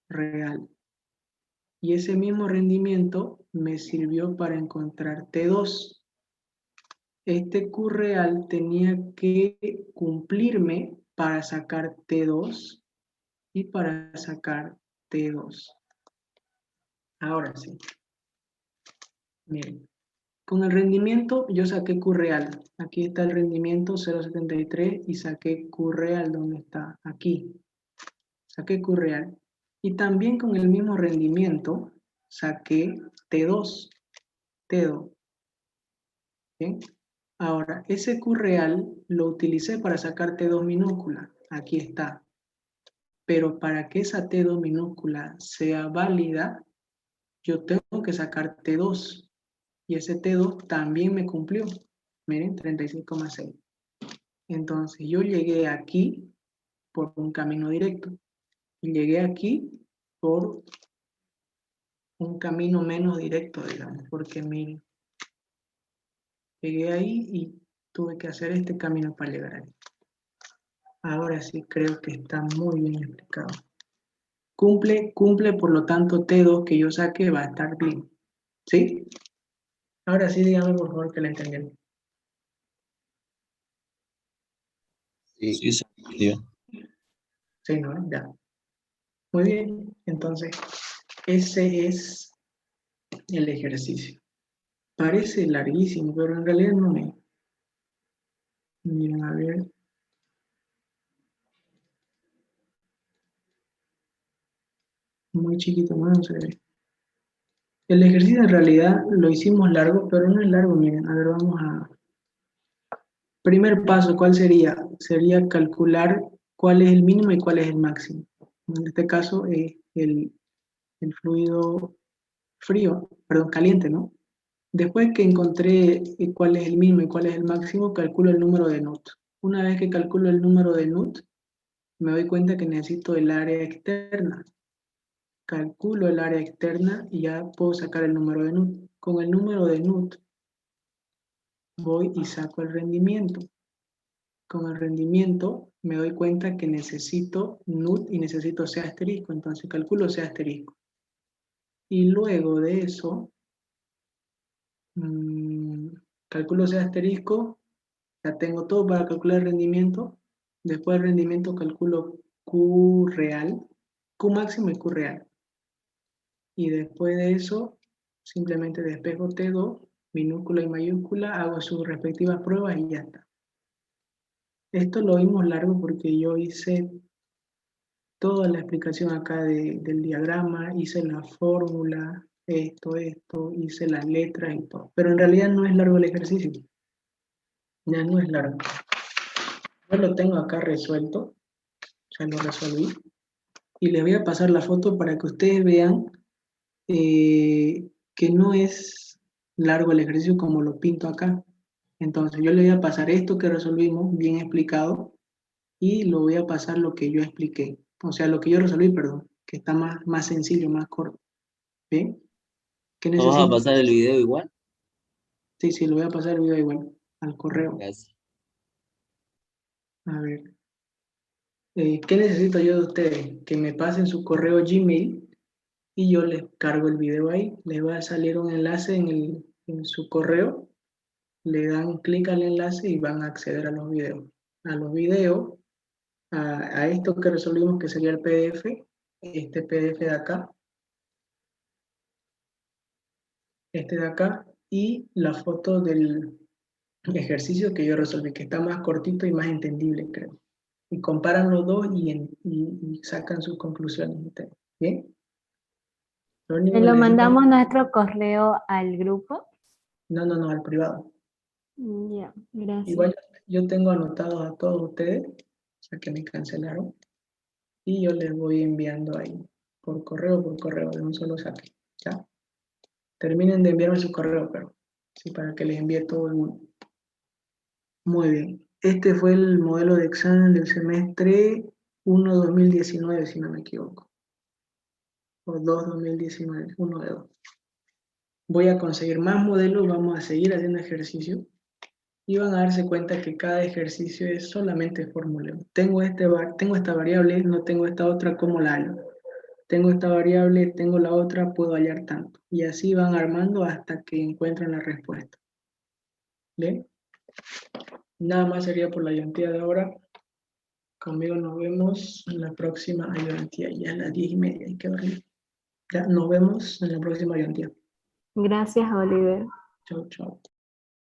real. Y ese mismo rendimiento me sirvió para encontrar T2. Este Q real tenía que cumplirme para sacar T2 y para sacar T2. Ahora sí. Miren. Con el rendimiento yo saqué Q real. Aquí está el rendimiento 0,73 y saqué Q real. ¿Dónde está? Aquí. Saqué Q real. Y también con el mismo rendimiento saqué T2. T2. ¿Bien? Ahora, ese Q real lo utilicé para sacar T2 minúscula. Aquí está. Pero para que esa T2 minúscula sea válida, yo tengo que sacar T2. Y ese T2 también me cumplió. Miren, 36,6. Entonces, yo llegué aquí por un camino directo. Y llegué aquí por un camino menos directo, digamos. Porque miren, llegué ahí y tuve que hacer este camino para llegar ahí. Ahora sí creo que está muy bien explicado. Cumple, por lo tanto T2 que yo saque va a estar bien. ¿Sí? Ahora sí dígame por favor que la entendieron. Sí, se entendió. Sí, ¿no? Ya. Muy bien. Entonces, ese es el ejercicio. Parece larguísimo, pero en realidad no es. Miren, a ver. Muy chiquito, no se ve. El ejercicio en realidad lo hicimos largo, pero no es largo, miren. A ver, vamos a... Primer paso, ¿cuál sería? Sería calcular cuál es el mínimo y cuál es el máximo. En este caso es el fluido frío, perdón, caliente, ¿no? Después que encontré cuál es el mínimo y cuál es el máximo, calculo el número de NUT. Una vez que calculo el número de NUT, me doy cuenta que necesito el área externa. Calculo el área externa y ya puedo sacar el número de NUT. Con el número de NUT voy y saco el rendimiento. Con el rendimiento me doy cuenta que necesito NUT y necesito C asterisco, entonces calculo C asterisco. Y luego de eso, calculo C asterisco, ya tengo todo para calcular el rendimiento. Después del rendimiento calculo Q real, Q máximo y Q real. Y después de eso, simplemente despejo T2, minúscula y mayúscula, hago sus respectivas pruebas y ya está. Esto lo vimos largo porque yo hice toda la explicación acá del diagrama, hice la fórmula, esto, hice las letras y todo. Pero en realidad no es largo el ejercicio. Ya no es largo. Yo lo tengo acá resuelto, ya lo resolví. Y les voy a pasar la foto para que ustedes vean que no es largo el ejercicio como lo pinto acá. Entonces yo le voy a pasar esto que resolvimos bien explicado y lo voy a pasar lo que yo expliqué. O sea, lo que yo resolví, perdón, que está más sencillo, más corto. ¿Bien? ¿Qué ¿No vas a necesito? pasar el video igual? Sí, lo voy a pasar el video igual, al correo. Gracias. A ver. ¿Qué necesito yo de ustedes? Que me pasen su correo Gmail y yo les cargo el video ahí. Les va a salir un enlace en su correo. Le dan clic al enlace y van a acceder a los videos. A los videos, a esto que resolvimos que sería el PDF, este PDF de acá, este de acá, y la foto del ejercicio que yo resolví, que está más cortito y más entendible, creo. Y comparan los dos y sacan sus conclusiones. ¿Bien? Lo único ¿Se que lo necesitan- mandamos nuestro correo al grupo? No, al privado. Ya, gracias. Igual yo tengo anotados a todos ustedes, o sea que me cancelaron, y yo les voy enviando ahí por correo, de un solo saque. ¿Ya? Terminen de enviarme su correo, pero sí, para que les envíe todo el mundo. Muy bien. Este fue el modelo de examen del semestre 1 2019, si no me equivoco. O 2 2019, uno de dos. Voy a conseguir más modelos, vamos a seguir haciendo ejercicio y van a darse cuenta que cada ejercicio es solamente formuleo. Tengo esta variable, no tengo esta otra, ¿cómo la hallo? Tengo esta variable, tengo la otra, puedo hallar tanto. Y así van armando hasta que encuentran la respuesta. ¿Bien? Nada más sería por la ayudantía de ahora. Conmigo nos vemos en la próxima ayudantía. Ya a las 10:30 hay que dormir. Ya nos vemos en la próxima ayudantía. Gracias, Oliver. Chao, chao.